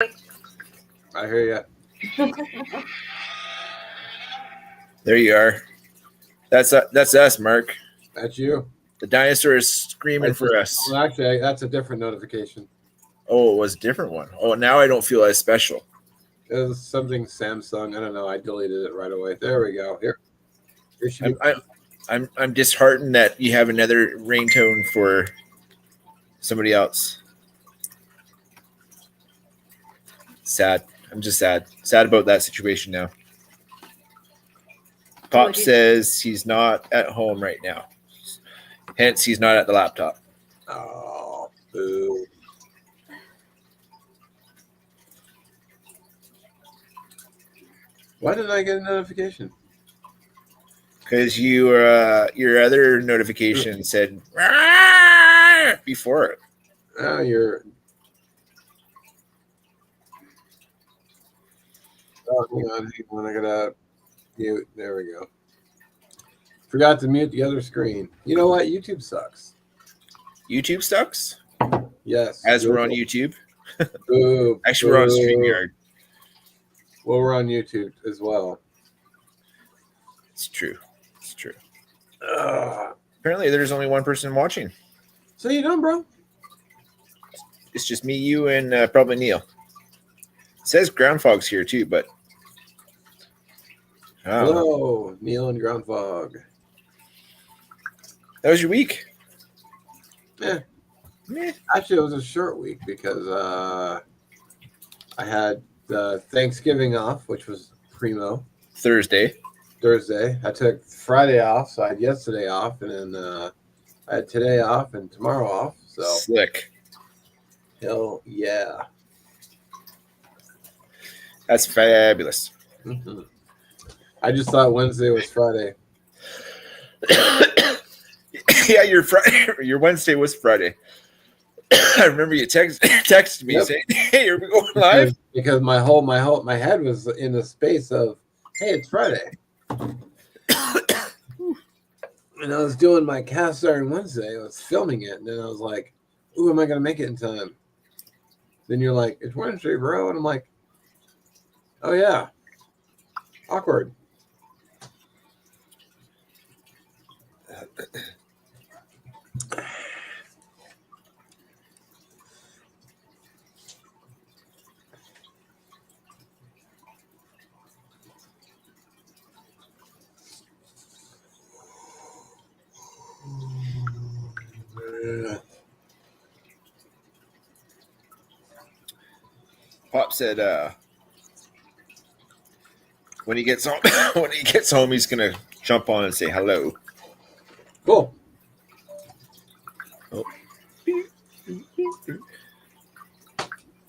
I hear you. There you are. That's us, Mark. That's you. The dinosaur is screaming for us. Well, actually, that's a different notification. Oh, it was a different one. Oh, now I don't feel as special. It was something Samsung. I don't know. I deleted it right away. There we go. Here should be. I'm disheartened that you have another ringtone for somebody else. Sad. I'm just sad. Sad about that situation now. Pop says he's not at home right now. Hence, he's not at the laptop. Oh, boo. Why didn't I get a notification? Because your other notification said before it. Oh, you're. Oh, hang on. I gotta mute. There we go. Forgot to mute the other screen. You know what? YouTube sucks. YouTube sucks? Yes. As we're on YouTube? Boo, Actually, we're on StreamYard. Well, we're on YouTube as well. It's true. It's true. Apparently, there's only one person watching. So you done, bro? It's just me, you, and probably Neil. It says Ground Fog's here too, but hello, Neil and Ground Fog. How was your week? Yeah. Actually, it was a short week because I had Thanksgiving off, which was primo. Thursday. I took Friday off, so I had yesterday off, and then I had today off and tomorrow off. So slick. Hell yeah. That's fabulous. Mm-hmm. I just thought Wednesday was Friday. Yeah, your Wednesday was Friday. I remember you texted me saying, "Hey, are we going live?" Because my head was in the space of, "Hey, it's Friday," and I was doing my cast iron Wednesday. I was filming it, and then I was like, "Ooh, am I gonna make it in time?" Then you're like, "It's Wednesday, bro," and I'm like, "Oh yeah, awkward." Pop said when he gets home, he's gonna jump on and say hello. Cool. Oh.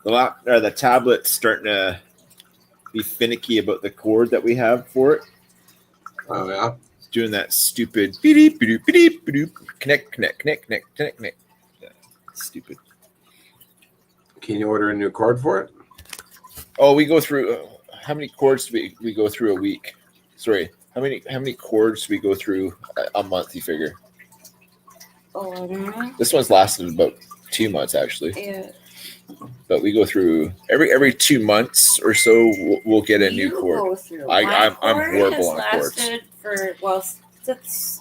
The tablet's starting to be finicky about the cord that we have for it. Oh yeah. It's doing that stupid beep beep beep beep connect. Yeah, stupid. Can you order a new cord for it? Oh, we go through. How many cords do we go through a week? Sorry, how many cords do we go through a month? You figure? Oh, I don't know. This one's lasted about 2 months actually. Yeah. But we go through every 2 months or so. We'll get a new cord. I'm horrible on cords. Since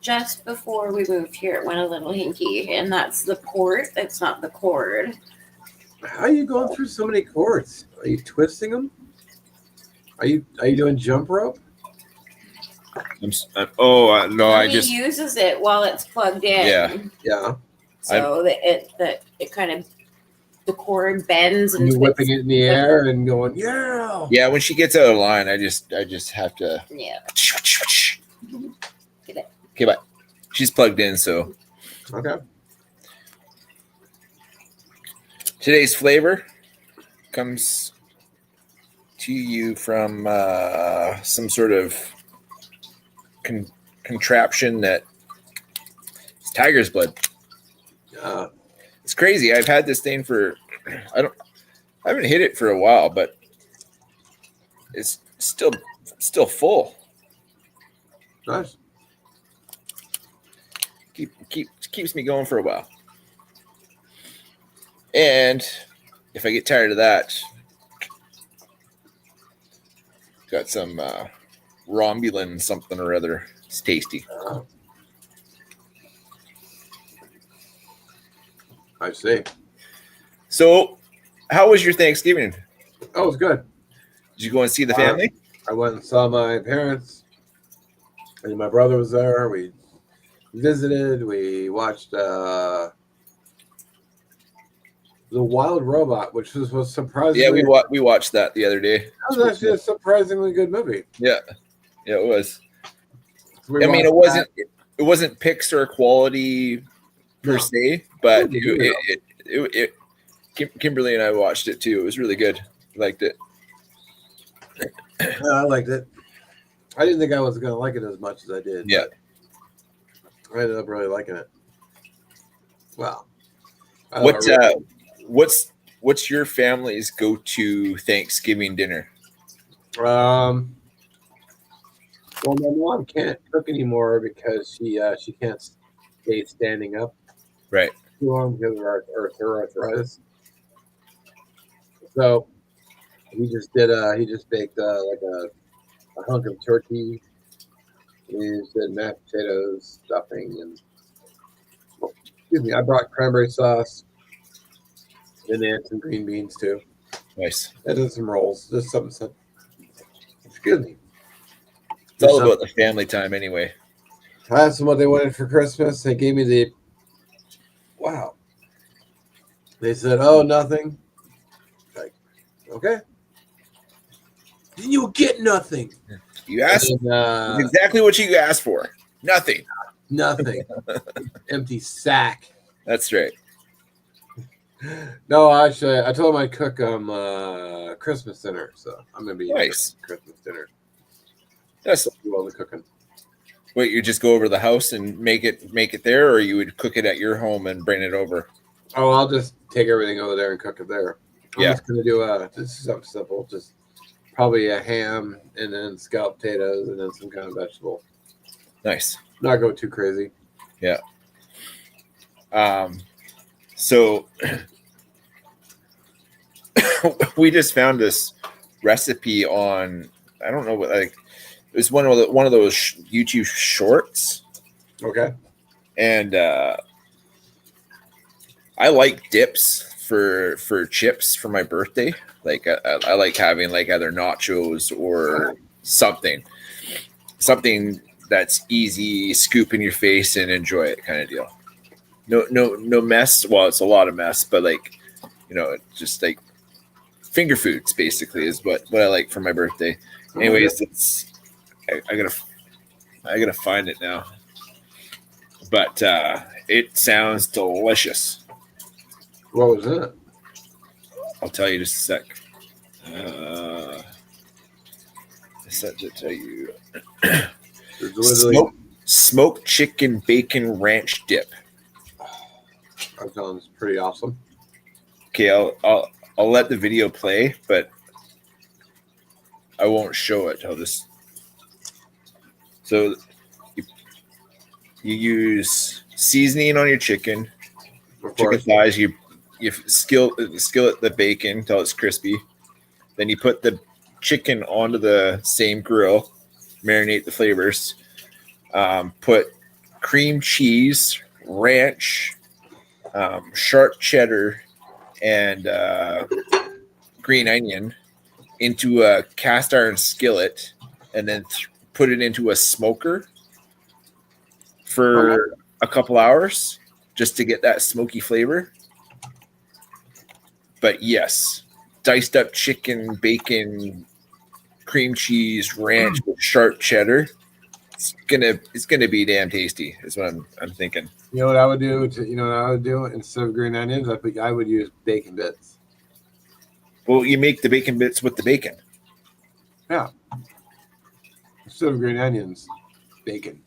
just before we moved here, it went a little hinky, and that's the port. It's not the cord. How are you going through so many cords? Are you twisting them? Are you doing jump rope? No, I just uses it while it's plugged in. Yeah. So it kind of the cord bends and you're whipping it in the air and going yeah. Yeah, when she gets out of line, I just have to. Yeah. Get it. Okay, bye. She's plugged in, so. Okay. Today's flavor comes to you from some sort of contraption that is tiger's blood. It's crazy. I've had this thing for I haven't hit it for a while, but it's still full. Nice. Keeps me going for a while. And if I get tired of that, got some Romulan something or other. It's tasty. I see. So, how was your Thanksgiving? Oh, it was good. Did you go and see the family? I went and saw my parents, and my brother was there. We visited. We watched The Wild Robot, which was surprisingly. Yeah, we watched that the other day. That was actually a surprisingly good movie. Yeah, it was. So we I mean, watched it wasn't Pixar quality per No. se, but Yeah. Kimberly and I watched it too. It was really good. Liked it. Yeah, I liked it. I didn't think I was going to like it as much as I did. Yeah. but I ended up really liking it. Wow. What's your family's go-to Thanksgiving dinner? Well, my mom can't cook anymore because she can't stay standing up Right. too long because of her arthritis. So he just baked like a hunk of turkey. He did mashed potatoes, stuffing, and I brought cranberry sauce. Then they had some green beans too. Nice. And then some rolls. Just something. Excuse me. It's all about the family time anyway. I asked them what they wanted for Christmas. They gave me wow. They said, "Oh, nothing." Like, okay. Then you get nothing. You asked And, exactly what you asked for. Nothing. nothing. Empty sack. That's right. No, actually, I told them I'd cook Christmas dinner, so I'm gonna be eating Nice. Christmas dinner. That's Do all the cooking. wait. You just go over to the house and make it there, or you would cook it at your home and bring it over. Oh, I'll just take everything over there and cook it there. I'm Yeah. just gonna do just something simple, just probably a ham and then scalloped potatoes and then some kind of vegetable. Nice. Not go too crazy. Yeah. So we just found this recipe on, I don't know what, like, it was one of those YouTube shorts, Okay. and I like dips for chips for my birthday. Like I like having like either nachos or something that's easy, scoop in your face and enjoy it kind of deal. No mess. Well, it's a lot of mess, but like, just like finger foods basically is what I like for my birthday. Anyways, I gotta find it now. But it sounds delicious. What was it? I'll tell you just a sec. I said to tell you. There's literally Smoked chicken bacon ranch dip. that sounds pretty awesome. Okay, I'll let the video play, but I won't show it. So you use seasoning on your chicken. Of Chicken course. thighs. You skillet the bacon until it's crispy. Then you put the chicken onto the same grill. Marinate the flavors. Put cream cheese, ranch, sharp cheddar, and green onion into a cast iron skillet, and then put it into a smoker for a couple hours just to get that smoky flavor. But yes, diced up chicken, bacon, cream cheese, ranch with sharp cheddar. It's gonna be damn tasty. Is what I'm thinking. You know what I would do? Instead of green onions, I would use bacon bits. Well, you make the bacon bits with the bacon. Yeah. Instead of green onions, bacon.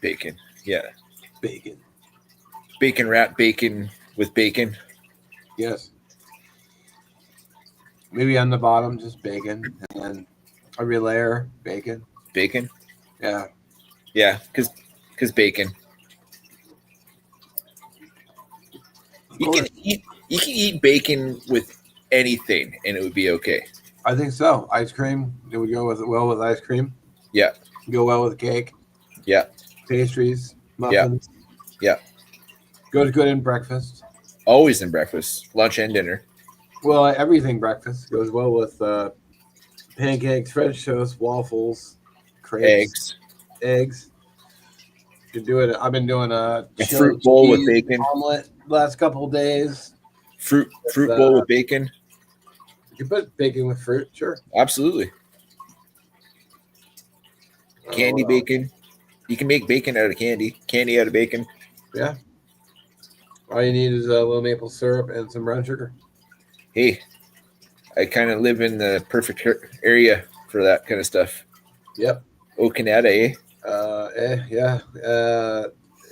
Bacon, yeah. Bacon. Bacon wrap bacon with bacon. Yes. Maybe on the bottom, just bacon, and then every layer, bacon. Bacon. Yeah. Yeah, because bacon. You can eat bacon with anything and it would be okay. I think so. Ice cream. It would go well with ice cream. Yeah. Go well with cake. Yeah. Pastries, muffins. Yeah. Goes good in breakfast. Always in breakfast, lunch and dinner. Well, everything breakfast goes well with pancakes, French toast, waffles, crepes, eggs. You do it. I've been doing a fruit bowl with bacon omelet last couple of days. Fruit bowl with bacon. You can put bacon with fruit, sure. Absolutely. Candy bacon. You can make bacon out of candy out of bacon. Yeah. All you need is a little maple syrup and some brown sugar. Hey, I kind of live in the perfect area for that kind of stuff. Yep. Oh, Canada, eh? Yeah.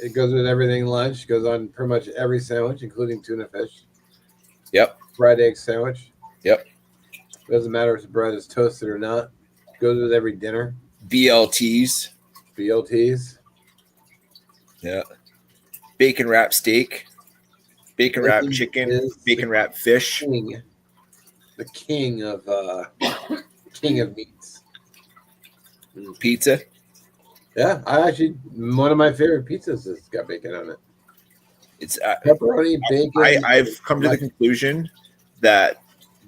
It goes with everything lunch. Goes on pretty much every sandwich, including tuna fish. Yep. Fried egg sandwich. Yep. Doesn't matter if the bread is toasted or not. Goes with every dinner. BLTs. Yeah. Bacon wrapped steak. Bacon wrapped chicken. Bacon wrapped fish. The king of meats. Pizza. Yeah, one of my favorite pizzas has got bacon on it. It's pepperoni, bacon. I've come to the conclusion that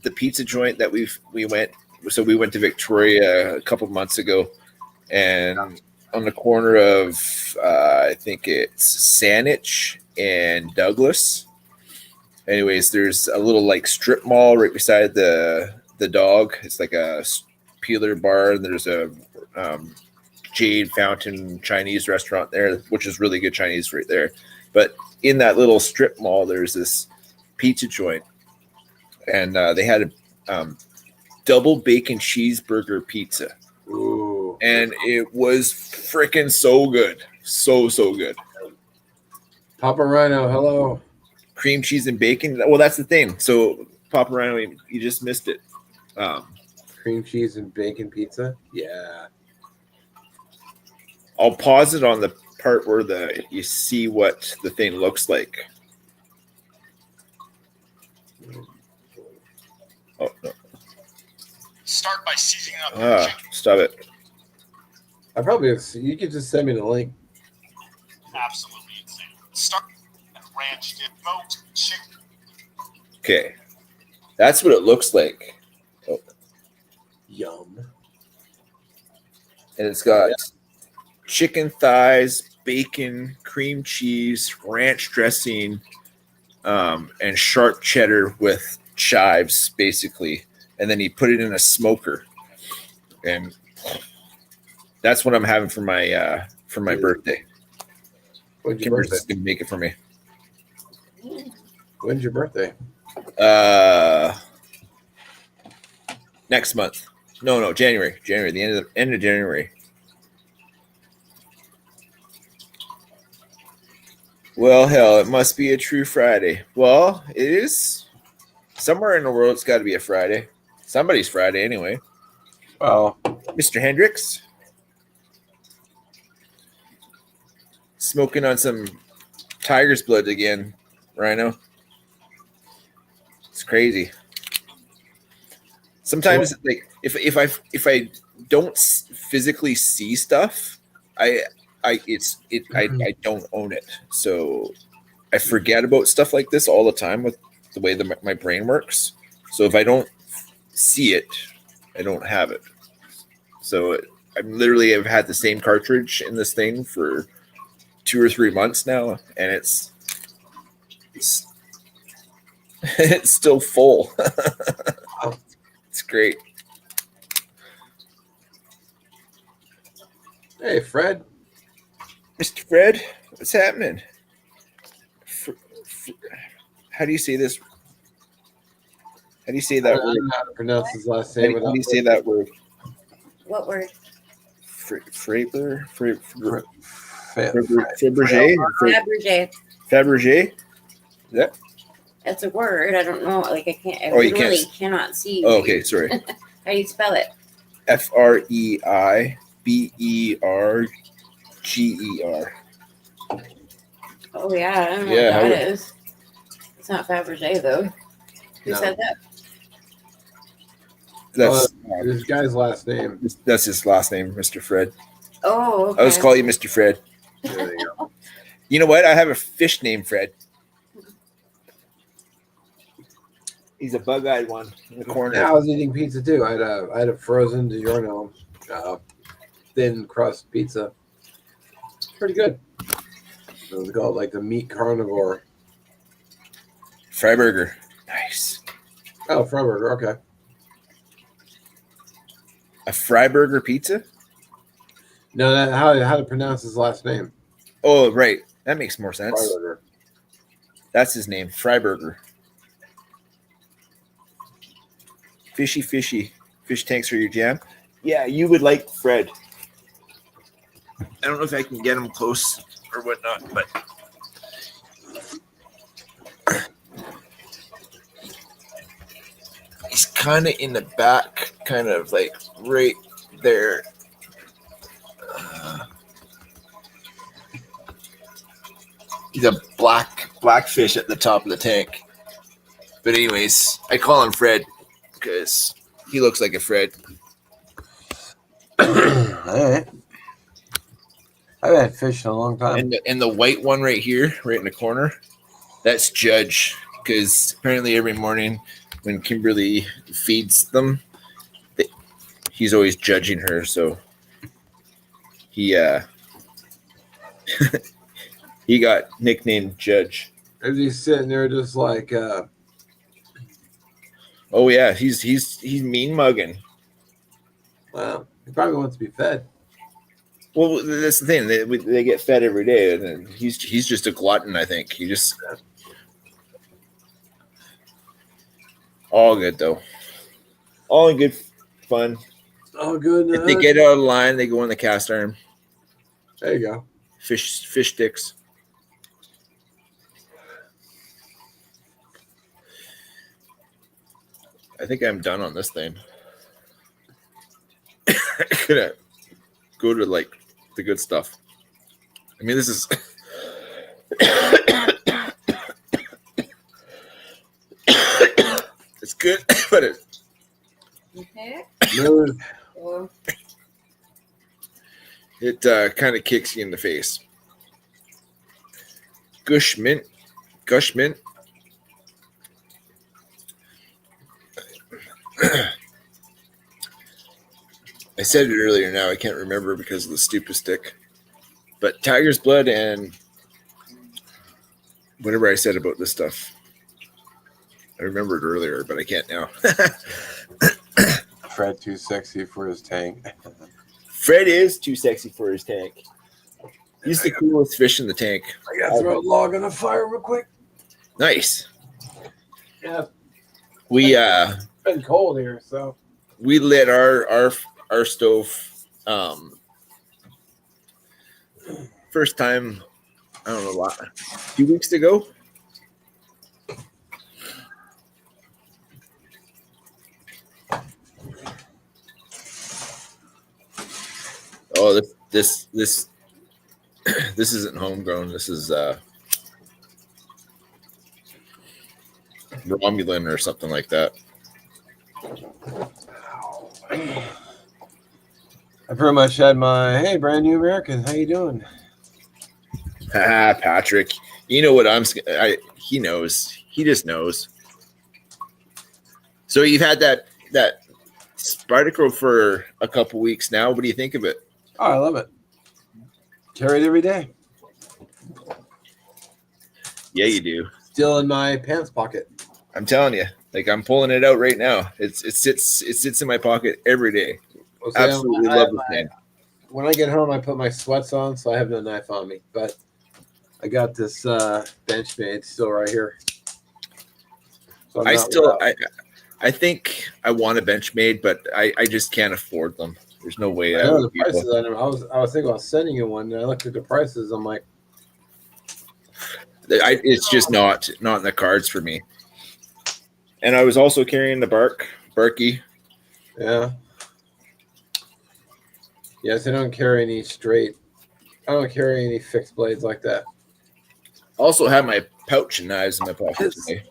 the pizza joint that we went to Victoria a couple months ago, and on the corner of I think it's Saanich and Douglas. Anyways, there's a little like strip mall right beside the Dog. It's like a peeler bar, and there's a Jade Fountain Chinese restaurant there, which is really good Chinese right there. But in that little strip mall, there's this pizza joint, and they had a double bacon cheeseburger pizza. Ooh. And it was freaking so good. So good. Papa Rhino, hello. Cream cheese and bacon. Well, that's the thing. So Papa Rhino, you just missed it. Cream cheese and bacon pizza? Yeah. I'll pause it on the part where you see what the thing looks like. Oh no. Start by seizing up. Stop it. You could just send me the link. Absolutely insane. Start ranch dip vote chicken. Okay. That's what it looks like. Oh. Yum. And it's got chicken thighs, bacon, cream cheese, ranch dressing, and sharp cheddar with chives, basically. And then you put it in a smoker. And that's what I'm having for my birthday. When's your birthday? Kimber's gonna make it for me. When's your birthday? Next month. No, January. The end of January. Well, hell, it must be a true Friday. Well, it is. Somewhere in the world, it's got to be a Friday. Somebody's Friday, anyway. Well, Mr. Hendricks. Smoking on some tiger's blood again, Rhino. It's crazy. Sometimes, like, if I don't physically see stuff, I don't own it. So I forget about stuff like this all the time with the way that my brain works. So if I don't see it, I don't have it. So I've had the same cartridge in this thing for 2 or 3 months now, and it's still full. It's great. hey, Fred. Mr. Fred, what's happening? How do you say this? How do you say that I word? don't know how to pronounce his last How name. do you say that word? What word? Fabergé? Fabergé. Fabergé? Yeah. That's a word. I don't know. Like I can't. I You really can't. cannot see. Oh, okay, sorry. How do you spell it? FreiberGer. Oh yeah, I don't know Yeah, what that is. It's not Fabergé though. Who No. said that? That's This guy's last name. that's his last name, Mr. Fred. Oh, okay. I always call you Mr. Fred. There you go. You know what? I have a fish named Fred. He's a bug-eyed one in the corner. Yeah, I was eating pizza too. I had a frozen DiGiorno thin crust pizza. Pretty good. It was called like the meat carnivore. Freiburger. Nice. Oh, Freiburger. Okay. A Freiburger pizza? No, how to pronounce his last name? Oh, right. That makes more sense. Freiburger. That's his name, Freiburger. Fishy. Fish tanks for your jam? Yeah, you would like Fred. I don't know if I can get him close or whatnot, but he's kind of in the back, kind of like right there. He's a black fish at the top of the tank. But anyways, I call him Fred because he looks like a Fred. All right. I haven't had fish in a long time. And the white one right here, right in the corner, that's Judge. Because apparently every morning when Kimberly feeds them, he's always judging her. So he he got nicknamed Judge. Is he sitting there just like Oh yeah, he's mean mugging. wow, he probably wants to be fed. Well, that's the thing. They get fed every day, and he's just a glutton. I think he just all good though, all in good fun. Oh, good. If they get out of line, they go on the cast iron. There you go. Fish sticks. I think I'm done on this thing. Gonna go to like the good stuff. I mean, this is it's good, but Okay. No, it kind of kicks you in the face. Gush mint. I said it earlier. Now I can't remember because of the stupid stick. But Tiger's Blood and whatever I said about this stuff, I remembered earlier, but I can't now. Fred too sexy for his tank. Fred is too sexy for his tank. He's the coolest fish in the tank. I gotta throw a log on the fire real quick. Nice. Yeah, We it's been cold here, so we lit our stove first time, I don't know, a few weeks ago. Oh, this this isn't homegrown. This is Romulan or something like that. I pretty much had my hey, brand new American. How you doing? Patrick, you know what he knows. He just knows. So you've had that Spyderco for a couple weeks now. What do you think of it? Oh, I love it. Carry it every day. Yeah, you do. Still in my pants pocket. I'm telling you, like I'm pulling it out right now. It sits in my pocket every day. Well, see, Absolutely love this thing. When I get home, I put my sweats on, so I have no knife on me. But I got this Benchmade still right here. So I think I want a Benchmade, but I just can't afford them. There's no way. I know the prices on them. I was thinking about sending you one, and I looked at the prices. I'm like, it's just not in the cards for me. And I was also carrying the Barky. yeah. Yes, I don't carry any straight. I don't carry any fixed blades like that. Also have my pouch and knives in my pocket today.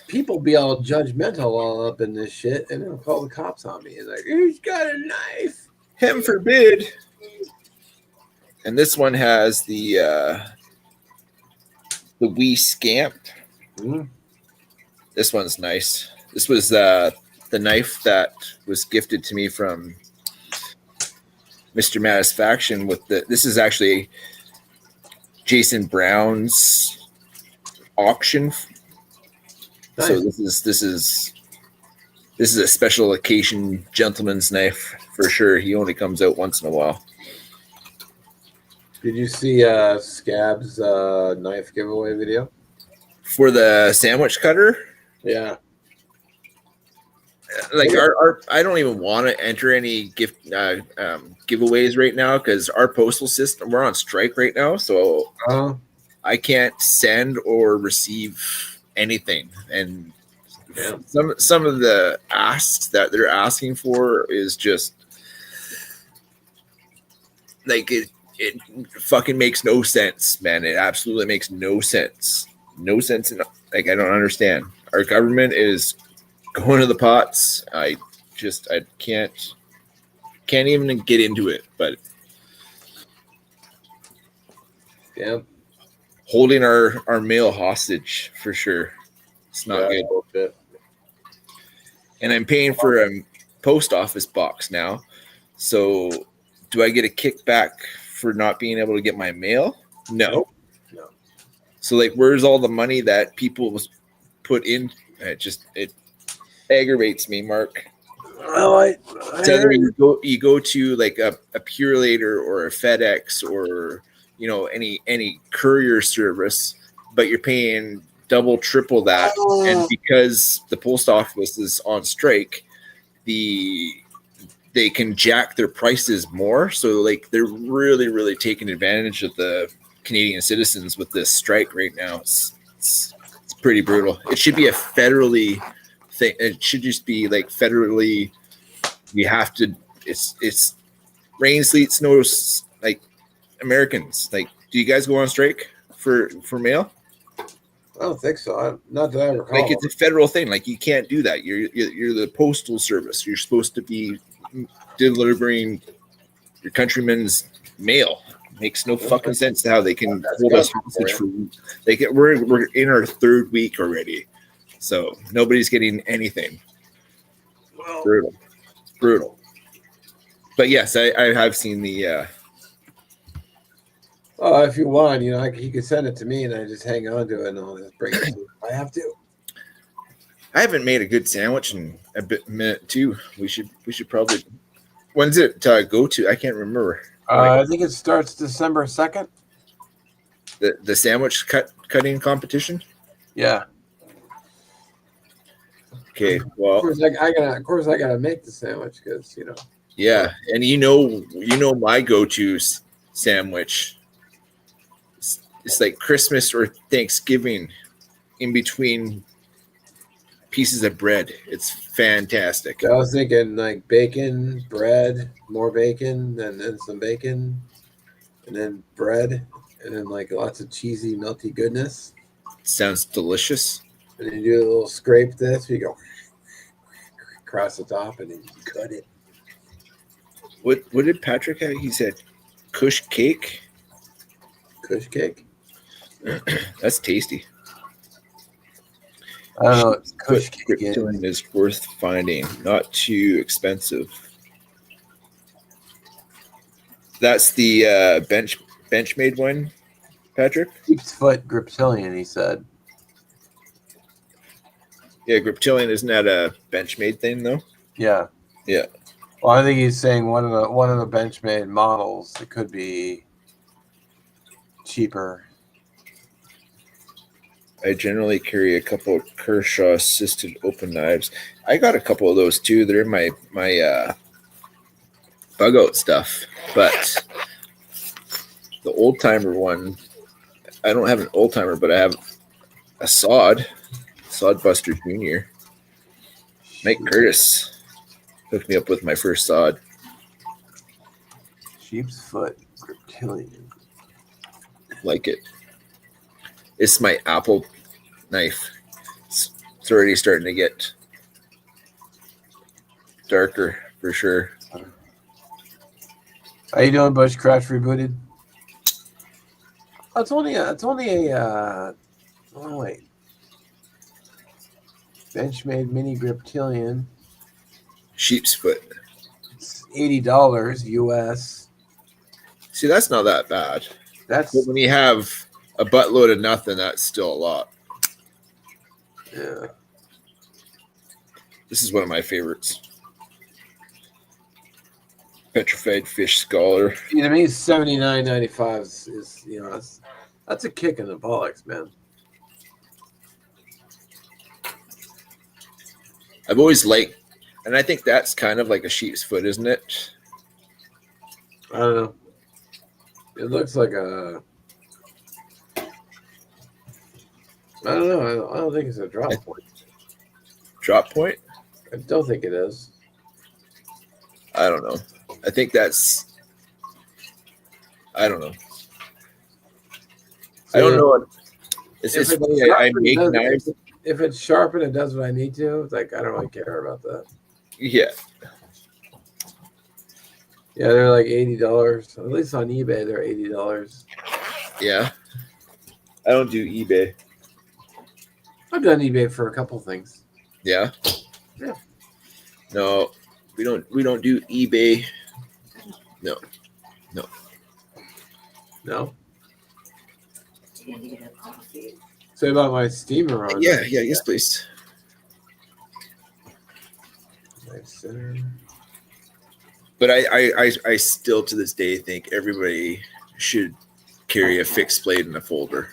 people be all judgmental all up in this shit, and they'll call the cops on me. And like, he's got a knife. Hem forbid. And this one has the wee scamp. Mm. This one's nice. This was the knife that was gifted to me from Mr. Matisfaction. This is actually Jason Brown's auction. Nice. So this is a special occasion gentleman's knife for sure. He only comes out once in a while. Did you see Scab's knife giveaway video? For the sandwich cutter, Yeah. like our I don't even want to enter any giveaways right now because our postal system, we're on strike right now, so I can't send or receive anything. And Yeah. some of the asks that they're asking for is just like it fucking makes no sense, man. It absolutely makes no sense. No sense. Like, I don't understand. Our government is going to the pots. I can't even get into it, but Yeah. holding our mail hostage for sure. It's not good. Bullshit. And I'm paying for a post office box now. So do I get a kickback for not being able to get my mail? No. No. So like, where's all the money that people was put in? It aggravates me, Mark. Well, So either you go to like a Purelator or a FedEx or any courier service, but you're paying double, triple that, and because the post office is on strike, they can jack their prices more. So like, they're really, really taking advantage of the Canadian citizens with this strike right now. It's pretty brutal. It should be a federally thing. It should just be like federally. You have to. It's rain, sleet, snow. Like, Americans. Like, do you guys go on strike for mail? I don't think so. Not that I recall. Like, it's a federal thing. Like, you can't do that. You're the postal service. You're supposed to be delivering your countrymen's mail. Makes no fucking sense how they can hold us hostage for. We're in our third week already, so nobody's getting anything. Well, Brutal. But yes, I have seen the. if you want, you can send it to me, and I just hang on to it, and I'll just bring it to you if I have to. I haven't made a good sandwich in a minute too. We should probably. When's it go to? I can't remember. I think it starts December 2nd. The sandwich cutting competition. Yeah. Okay. Well, Of course, I gotta make the sandwich because yeah, and my go-to sandwich. It's like Christmas or Thanksgiving, in between pieces of bread. It's fantastic. I was thinking like bacon, bread, more bacon, and then some bacon, and then bread, and then like lots of cheesy, melty goodness. Sounds delicious. And then you do a little scrape this, you go across the top, and then you cut it. What did Patrick have? He said Kush cake. Kush cake. That's tasty. I don't know. It's Kush cake. Krypton is worth finding. Not too expensive. That's the Benchmade one, Patrick? Sheep's foot Griptilian, he said. Yeah, Griptilian, isn't that a Benchmade thing though? Yeah. Yeah. Well, I think he's saying one of the Benchmade models. It could be cheaper. I generally carry a couple of Kershaw assisted open knives. I got a couple of those too. They're in my bug out stuff. But the old timer one, I don't have an old timer, but I have a Sod Buster Jr. Mike Curtis hooked me up with my first Sod. Sheep's foot Griptilian. Like it. It's my Apple knife. It's already starting to get darker for sure. How you doing, Bushcraft Rebooted? Oh, it's only a oh wait. Benchmade mini Griptilian. Sheep's foot. It's $80 US. See, that's not that bad. That's But when you have a buttload of nothing, that's still a lot. yeah. This is one of my favorites. Petrified Fish Scholar. See, to me, $79.95 is that's a kick in the bollocks, man. I've always liked, and I think that's kind of like a sheep's foot, isn't it? I don't know. It looks like a. I don't know. I don't think it's a drop point. Drop point? I don't think it is. I don't know. I think that's. I don't know. I don't know. It's If just it's funny. sharp I and make does- knives. If it's sharp and it does what I need to, it's like I don't really care about that. Yeah. Yeah, they're like $80. At least on eBay, they're $80. Yeah. I don't do eBay. I've done eBay for a couple things. Yeah. Yeah. No, we don't do eBay. No. Do you need a coffee? Say about my steamer on. Yeah, yes, please. My center. But I still to this day think everybody should carry a fixed blade in a folder.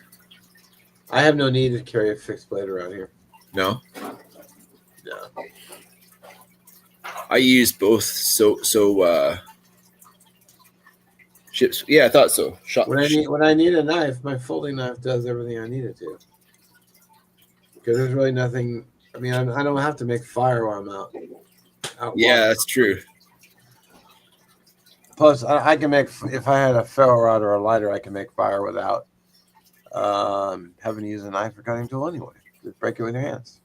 I have no need to carry a fixed blade around here. No, No. I use both. So ships. Yeah, I thought so. When I need a knife, my folding knife does everything I need it to. Because there's really nothing. I mean, I don't have to make fire while I'm out. Yeah, walking. that's true. Plus, I can make, if I had a ferro rod or a lighter, I can make fire without having to use a knife or cutting tool anyway. Just break it with your hands.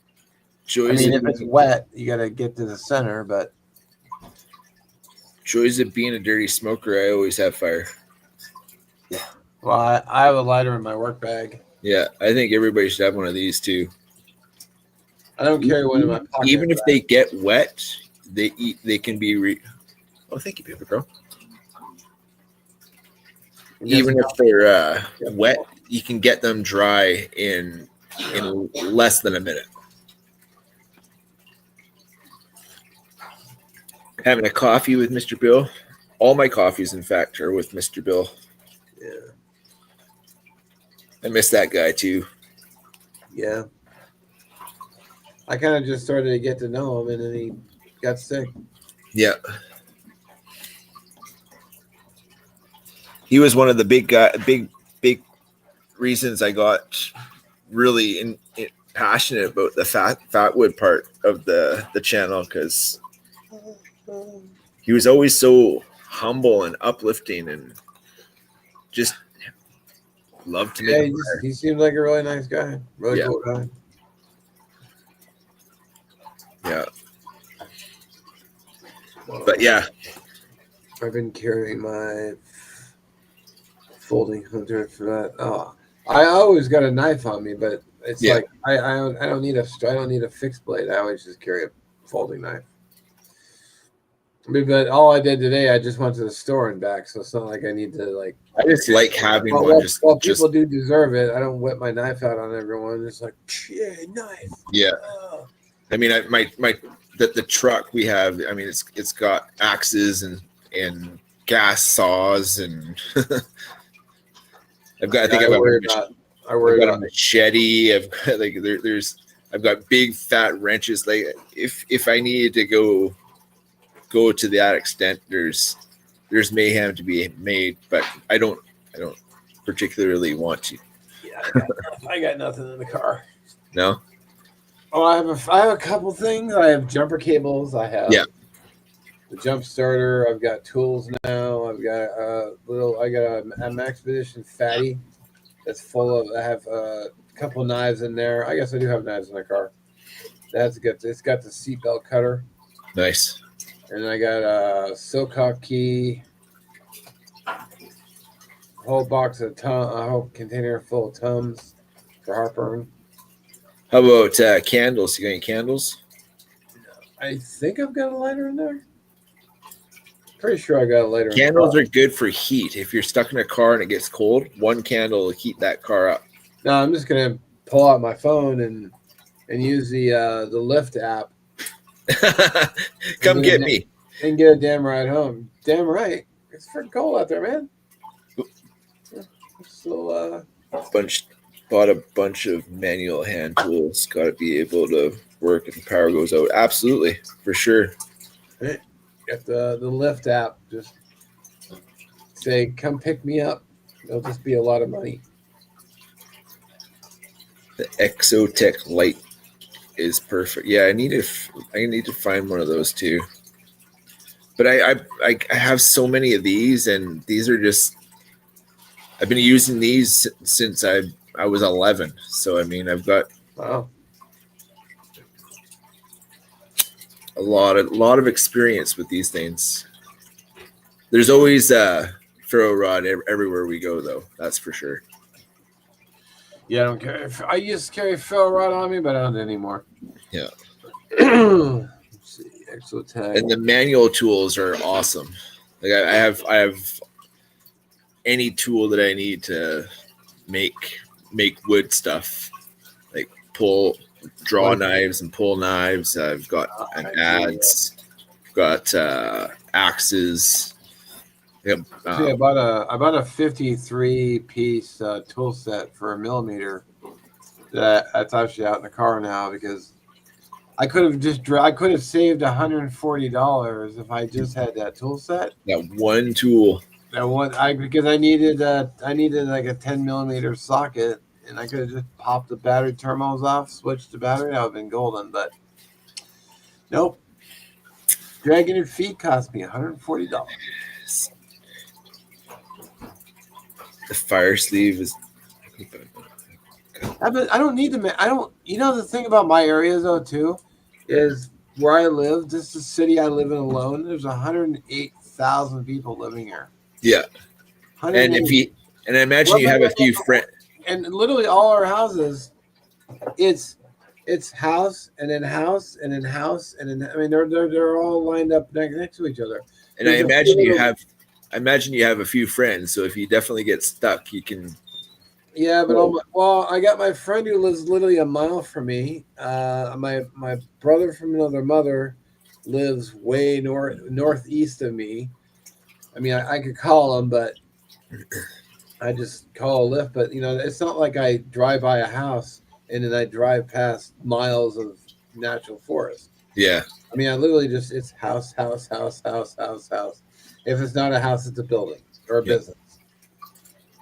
Joys, I mean, if it's wet, you got to get to the center, but joys of being a dirty smoker. I always have fire. well, I have a lighter in my work bag. Yeah, I think everybody should have one of these too. I don't carry one in my pocket. Even if they get wet, they can be. Oh, thank you, Paper Girl. Even if they're wet, you can get them dry in less than a minute. Having a coffee with Mr. Bill. All my coffees, in fact, are with Mr. Bill. Yeah. I miss that guy too. Yeah. I kind of just started to get to know him, and then he got sick. Yeah. He was one of the big reasons I got really passionate about the Fatwood part of the channel, because he was always so humble and uplifting and just loved to Yeah, make. he seemed like a really nice guy. Really cool guy. Yeah. But yeah, I've been carrying my folding hunter for that. Oh, I always got a knife on me, but it's like I don't need a fixed blade. I always just carry a folding knife. I mean, but all I did today, I just went to the store and back, so it's not like I need to like. I just like having Well, one. well, people do deserve it. I don't whip my knife out on everyone. It's like, yeah, knife. Yeah. Oh. I mean, the truck we have. I mean, it's got axes and gas saws and I've got. I worry about a machete. I've got I've got big fat wrenches. Like if I needed to go to that extent, there's mayhem to be made, but I don't particularly want to. Yeah, I got nothing in the car. No. Oh, I have a couple things. I have jumper cables. I have the jump starter. I've got tools now. I've got I got a Maxpedition Fatty that's full of. I have a couple knives in there. I guess I do have knives in my car. That's good. It's got the seatbelt cutter, Nice. and I got a Silcock key, a whole box of a whole container full of Tums for heartburn. How about candles? You got any candles? I think I've got a lighter in there. Pretty sure I got a lighter. Candles are good for heat. If you're stuck in a car and it gets cold, one candle will heat that car up. No, I'm just gonna pull out my phone and use the Lyft app. Come get me. And get a damn ride home. Damn right. It's freaking cold out there, man. So Bought a bunch of manual hand tools. Got to be able to work if the power goes out. Absolutely, for sure. Got the Lyft app. Just say, come pick me up. It'll just be a lot of money. The Exotech light is perfect. Yeah, I need to find one of those too. But I have so many of these, and these are just. I've been using these since I was 11. So I mean, I've got Wow. a lot of experience with these things. There's always a ferro rod everywhere we go, though. That's for sure. Yeah, I don't care. I used to carry ferro rod on me, but I don't anymore. Yeah. Let's see. Exotech. And the manual tools are awesome. Like I have any tool that I need to make wood stuff, like draw knives and pull knives. I've got an adze, got axes. Yep. I bought a 53 piece tool set for a millimeter. That's actually out in the car now because I could have saved $140 if I just had that tool set. That one tool. Because I needed like a 10 millimeter socket, and I could have just popped the battery terminals off, switched the battery. I would have been golden, but nope. Dragging your feet cost me $140. The fire sleeve is. I don't need to. I don't. You know the thing about my area though too, is where I live. This is the city I live in alone. There's 108,000 people living here. Yeah, and I imagine you have a few friends. And literally all our houses, it's house and then house and then house and then. I mean, they're all lined up next to each other. And I imagine you have a few friends. So if you definitely get stuck, you can. Yeah, but I got my friend who lives literally a mile from me. My brother from another mother lives way northeast of me. I mean, I could call him, but I just call a Lyft. But you know, it's not like I drive by a house and then I drive past miles of natural forest. Yeah. I mean, I literally it's house. If it's not a house, it's a building or a business.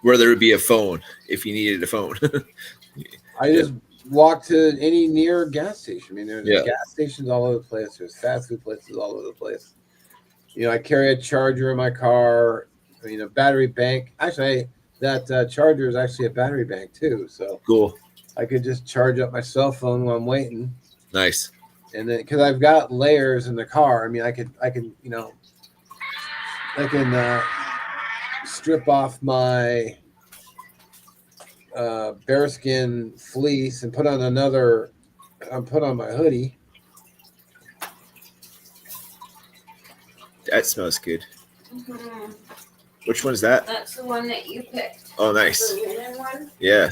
Where there would be a phone if you needed a phone. I just walk to any near gas station. I mean, there's gas stations all over the place. There's fast food places all over the place. You know, I carry a charger in my car. I mean, a battery bank. Actually, that charger is actually a battery bank too. So cool. I could just charge up my cell phone while I'm waiting. Nice. And then, because I've got layers in the car. I mean, I can strip off my bearskin fleece and put on my hoodie. That smells good. Mm-hmm. Which one's that? That's the one that you picked. Oh, nice. The linen one. Yeah.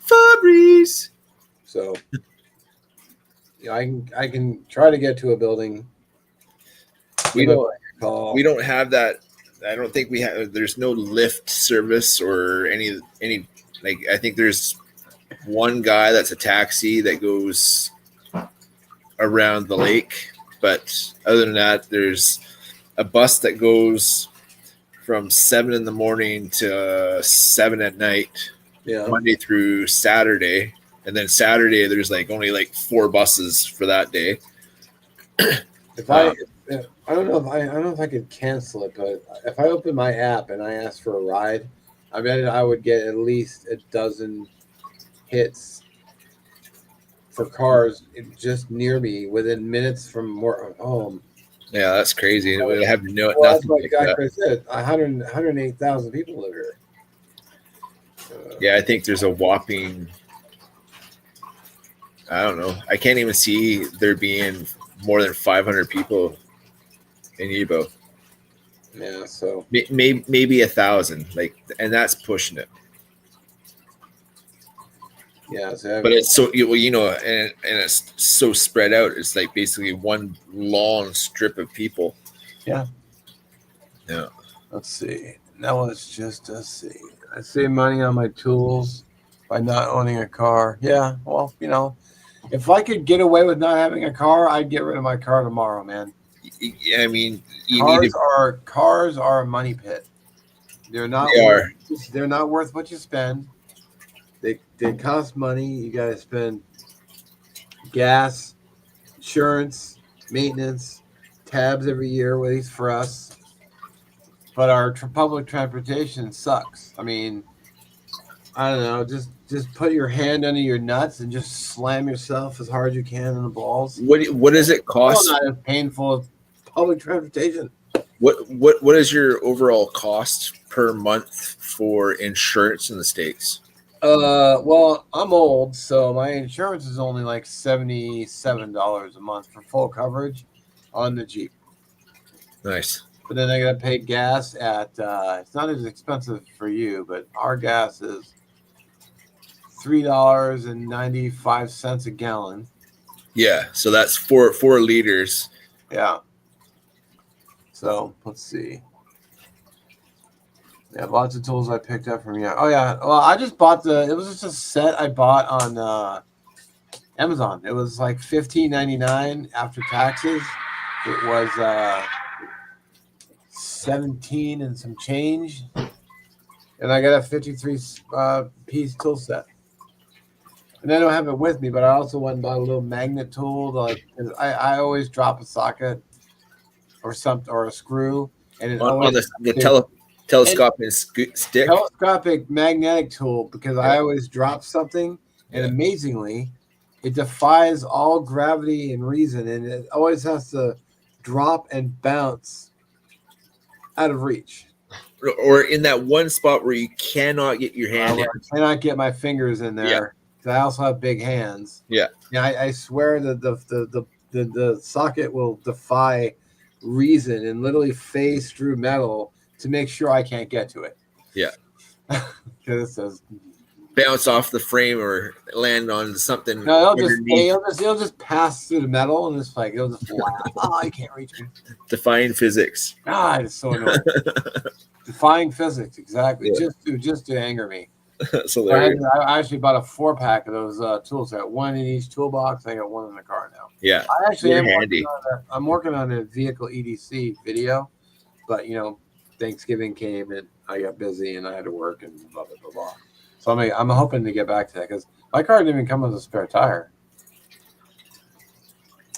Fabrice. So, I can try to get to a building. We don't have that. I don't think we have. There's no Lyft service or any like. I think there's one guy that's a taxi that goes around the lake, but other than that, there's a bus that goes from 7 a.m. to 7 p.m. Monday through Saturday, and then Saturday there's only 4 buses for that day. I don't know if I could cancel it, but if I open my app and I ask for a ride, I bet I would get at least a dozen hits for cars just near me within minutes from home. Yeah, that's crazy. I have Well, that's nothing what like that. I said. 108,000 people live here. Yeah, I think there's a whopping. I don't know. I can't even see there being more than 500 people in Ebo. Yeah, so Maybe 1,000. Like, and that's pushing it. yeah, so But it's so and it's so spread out. It's like basically one long strip of people. Yeah. Yeah. Let's see. Now let's just see. I save money on my tools by not owning a car. Yeah, well, if I could get away with not having a car, I'd get rid of my car tomorrow, man. I mean, you need to. Cars are a money pit. They're not. They're not worth what you spend. They cost money. You got to spend gas, insurance, maintenance, tabs every year, at least for us. But our public transportation sucks. I mean, I don't know. Just put your hand under your nuts and just slam yourself as hard as you can in the balls. What does it cost? It's not as painful as public transportation. What is your overall cost per month for insurance in the States? Well, I'm old, so my insurance is only like $77 a month for full coverage on the Jeep. Nice. But then I got to pay gas at. It's not as expensive for you, but our gas is $3.95 a gallon. Yeah, so that's 4 liters. Yeah. So let's see. Yeah, lots of tools I picked up from you. Oh yeah. Well, I just bought it was just a set I bought on Amazon. It was like $15.99 after taxes. It was 17 and some change. And I got a 53 piece tool set. And I don't have it with me, but I also went and bought a little magnet tool. I always drop a socket or a screw, and it on the telescopic stick. Telescopic magnetic tool, because I always drop something, and amazingly, it defies all gravity and reason, and it always has to drop and bounce out of reach. Or in that one spot where you cannot get your hand in. I cannot get my fingers in there. Yeah. I also have big hands. Yeah. Yeah, I swear that the socket will defy reason and literally phase through metal to make sure I can't get to it. Yeah. Because it says bounce off the frame or land on something. No, it'll just pass through the metal, and it's like it'll just oh, you can't reach me. Defying physics. God, it's so annoying. Defying physics, exactly. Yeah. Just to anger me. That's hilarious. I actually bought a 4-pack of those tools. I got one in each toolbox. I got one in the car now. Yeah, I actually am handy. I'm working on a vehicle EDC video, but Thanksgiving came and I got busy and I had to work and blah blah blah blah. So I'm hoping to get back to that because my car didn't even come with a spare tire.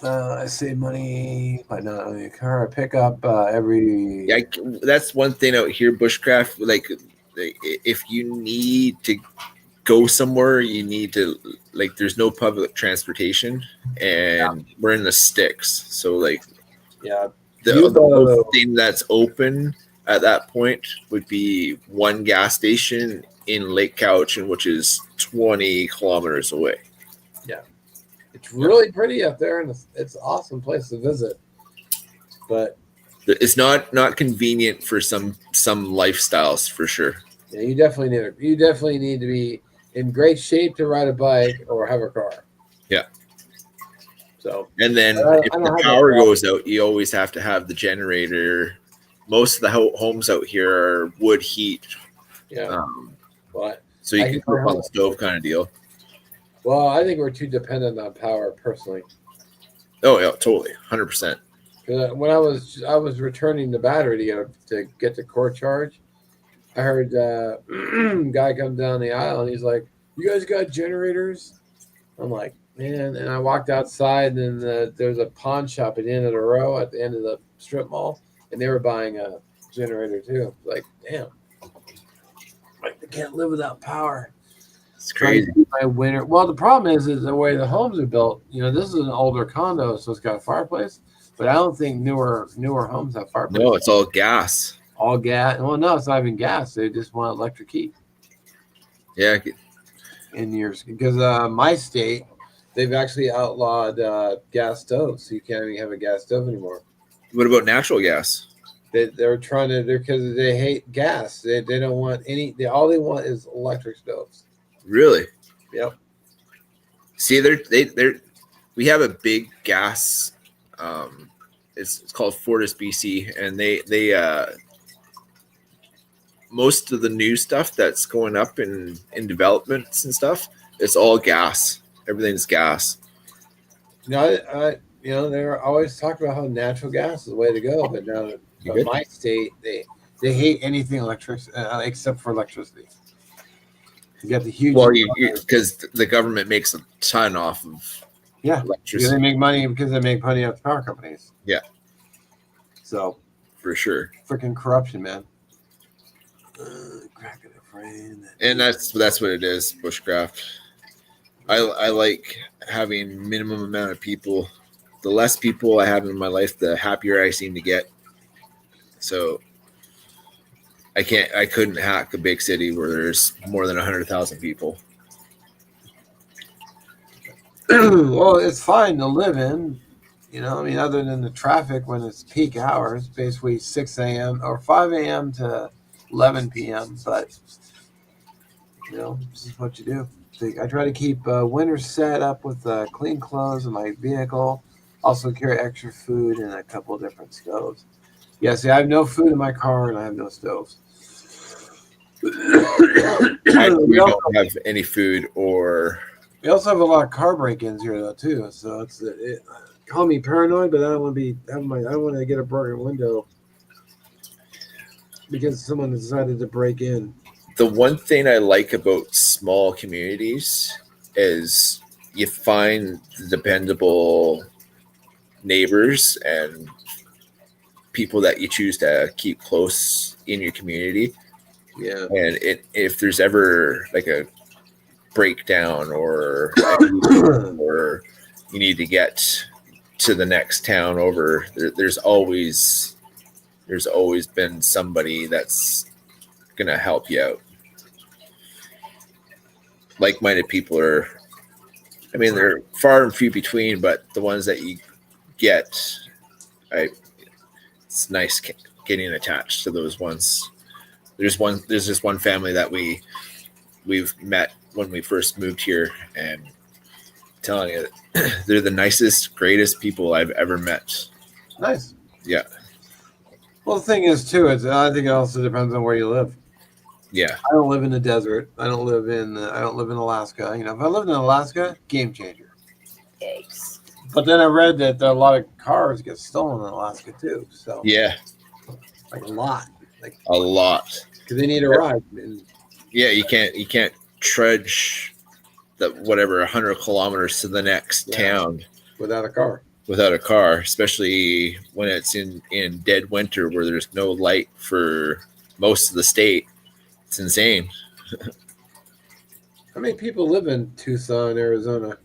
I save money by not owning a car. I pick up every. Yeah, that's one thing out here, bushcraft. Like, if you need to go somewhere, you need to there's no public transportation, and we're in the sticks. So the thing that's open at that point would be one gas station in Lake Cowichan, which is 20 kilometers away. Yeah, it's really pretty up there, and it's an awesome place to visit. But it's not convenient for some lifestyles for sure. Yeah, you definitely need to be in great shape to ride a bike or have a car. Yeah. So and then if the power goes out, you always have to have the generator. Most of the homes out here are wood heat. Yeah. But so you can cook on the stove kind of deal. Well, I think we're too dependent on power personally. Oh yeah, totally, 100%. When I was returning the battery to get the core charge, I heard a guy come down the aisle and he's like, "You guys got generators?" I'm like, "Man!" And I walked outside, and there's a pawn shop at the end of the row at the end of the strip mall, and they were buying a generator too. Like, damn, I can't live without power. It's trying crazy. to keep my winter. Well, the problem is the way the homes are built. This is an older condo, so it's got a fireplace. But I don't think newer homes have fireplaces. No, it's all gas. All gas. Well, no, it's not even gas. They just want electric heat Yeah. in years because my state, they've actually outlawed gas stoves, so you can't even have a gas stove anymore. What about natural gas? They're trying to because they hate gas. They don't want any. All they want is electric stoves. Really? Yep. See, they're we have a big gas. It's called Fortis BC, and they most of the new stuff that's going up in developments and stuff, it's all gas. Everything's gas. They're always talking about how natural gas is the way to go, but now in my state, they hate anything electric except for electricity. You got the huge. Well, because the government makes a ton off of electricity. Because they make money off the power companies. Yeah. So for sure, freaking corruption, man. Cracking a frame. And that's what it is, bushcraft. I like having minimum amount of people. The less people I have in my life, the happier I seem to get. So I couldn't hack a big city where there's more than 100,000 people. Well, it's fine to live in, other than the traffic when it's peak hours, basically 6 a.m. or 5 a.m. to 11 p.m. But, this is what you do. I try to keep winter set up with clean clothes in my vehicle. Also carry extra food and a couple of different stoves. Yeah, see, I have no food in my car and I have no stoves. We don't have any food or... We also have a lot of car break-ins here, though, too. So call me paranoid, but I don't want to get a broken window because someone decided to break in. The one thing I like about small communities is you find dependable neighbors and people that you choose to keep close in your community. Yeah. And if there's ever like a breakdown or you need to get to the next town over, there's always been somebody that's gonna help you out. Like-minded people they're far and few between, but the ones that you get, it's nice getting attached to those ones. There's this one family that we've met when we first moved here, and I'm telling you, they're the nicest, greatest people I've ever met. Nice. Yeah. Well, the thing is, too, I think it also depends on where you live. Yeah. I don't live in the desert. I don't live in Alaska. If I lived in Alaska, game changer. Yikes. But then I read that a lot of cars get stolen in Alaska too. So Yeah. Like a lot. A lot. Because they need a ride. Yeah, you can't trudge the 100 kilometers to the next town without a car. Without a car, especially when it's in dead winter where there's no light for most of the state. It's insane. How many people live in Tucson, Arizona?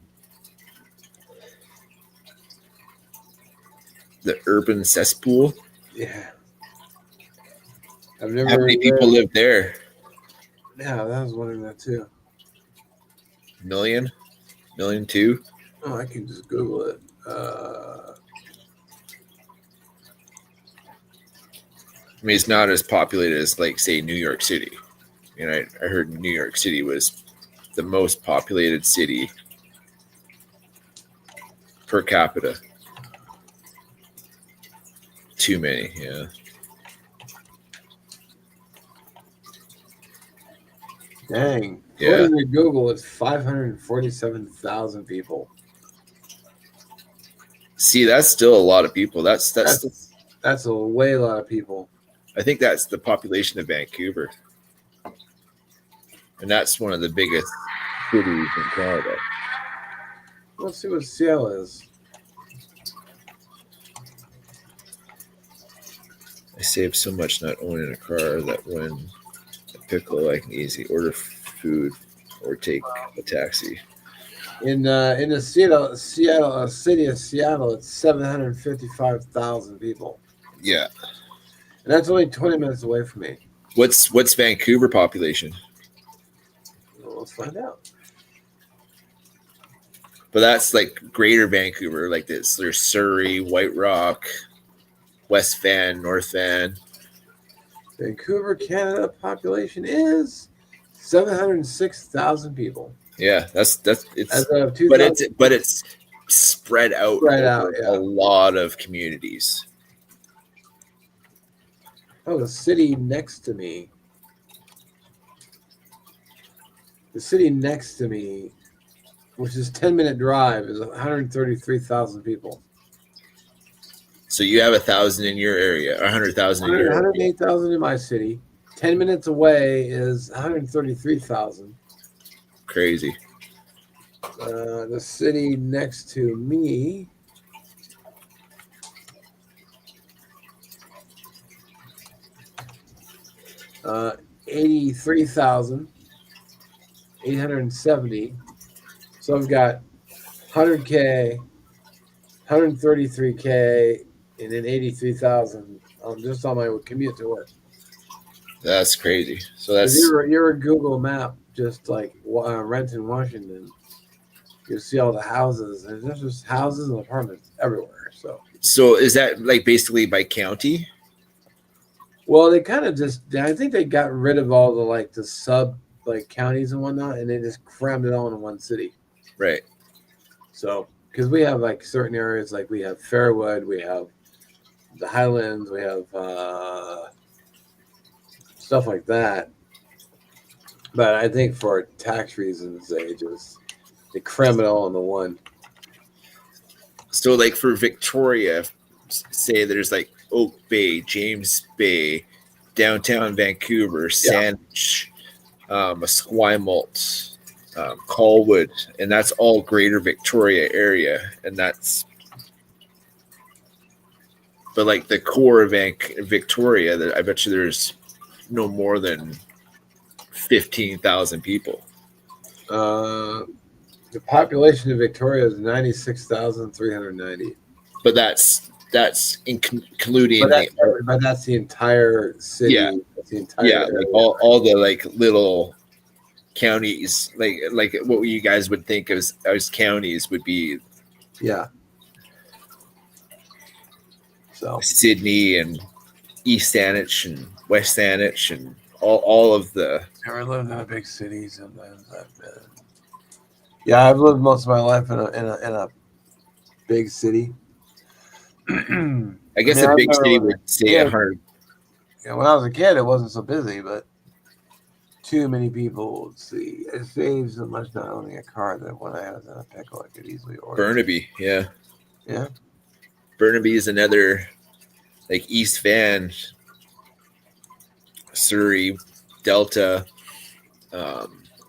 The urban cesspool. Yeah. How many people live there? Yeah, I was wondering that too. Million, two. Oh, I can just Google it. It's not as populated as, like, say, New York City. I heard New York City was the most populated city per capita. Too many, yeah. Dang. Yeah. According to Google, it's 547,000 people. See, that's still a lot of people. That's a way lot of people. I think that's the population of Vancouver. And that's one of the biggest cities in Canada. Let's see what Seattle is. I save so much not owning a car that when I pickle, I can easily order food or take a taxi. In the city of Seattle, it's 755,000 people, Yeah. and that's only 20 minutes away from me. What's Vancouver population? Well, let's find out. But that's like Greater Vancouver, like this. There's Surrey, White Rock, West Van, North Van. Vancouver, Canada population is 706,000 people. Yeah, that's it's. As of 2000, But it's spread out over yeah. a lot of communities. Oh, the city next to me. The city next to me, which is 10-minute drive, is 133,000 people. So you have 1,000 in your area, or 100,000 in your area. 108,000 in my city. 10 minutes away is 133,000. Crazy. The city next to me, uh, 83,870. So I've got 100K, 133K, and then 83,000 just on my commute to work. That's crazy. So If that's you're a Google map, just like Renton, Washington, you see all the houses, and there's just houses and apartments everywhere. so is that like basically by county? Well, they kind of I think they got rid of all the sub counties and whatnot, and they just crammed it all in one city. Right. So, because we have certain areas, like we have Fairwood, we have the Highlands, we have stuff like that. But I think for tax reasons, they cram it all into one. So like for Victoria, say there's like Oak Bay, James Bay, downtown Vancouver, Sandwich, Esquimalt, Colwood, and that's all Greater Victoria area, and that's. But like the core of Victoria, I bet you there's no more than 15,000 people. The population of Victoria is 96,390. But that's including but that's the entire city. Yeah. That's the entire like all the little counties, like what you guys would think as counties would be. Yeah. So Sydney and East Saanich and West Saanich and all of the. Never lived in a big city. Sometimes I've lived most of my life in a big city. I guess a big city would say 100. Yeah, when I was a kid, it wasn't so busy, but too many people would see. It saves so much not owning a car that when I was in a pickle, I could easily order. Burnaby, yeah. Yeah. Burnaby is another, like East Van, Surrey, Delta,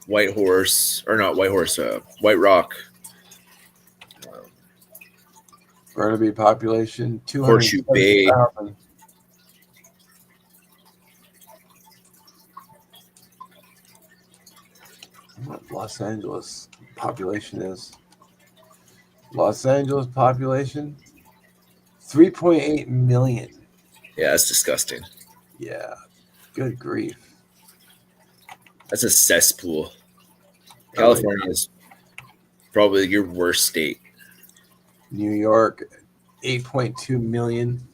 White Rock. Burnaby population, Horseshoe Bay. 270,000. What Los Angeles population is. Los Angeles population, 3.8 million. Yeah, that's disgusting. Yeah. Good grief. That's a cesspool. California is probably your worst state. New York, 8.2 million.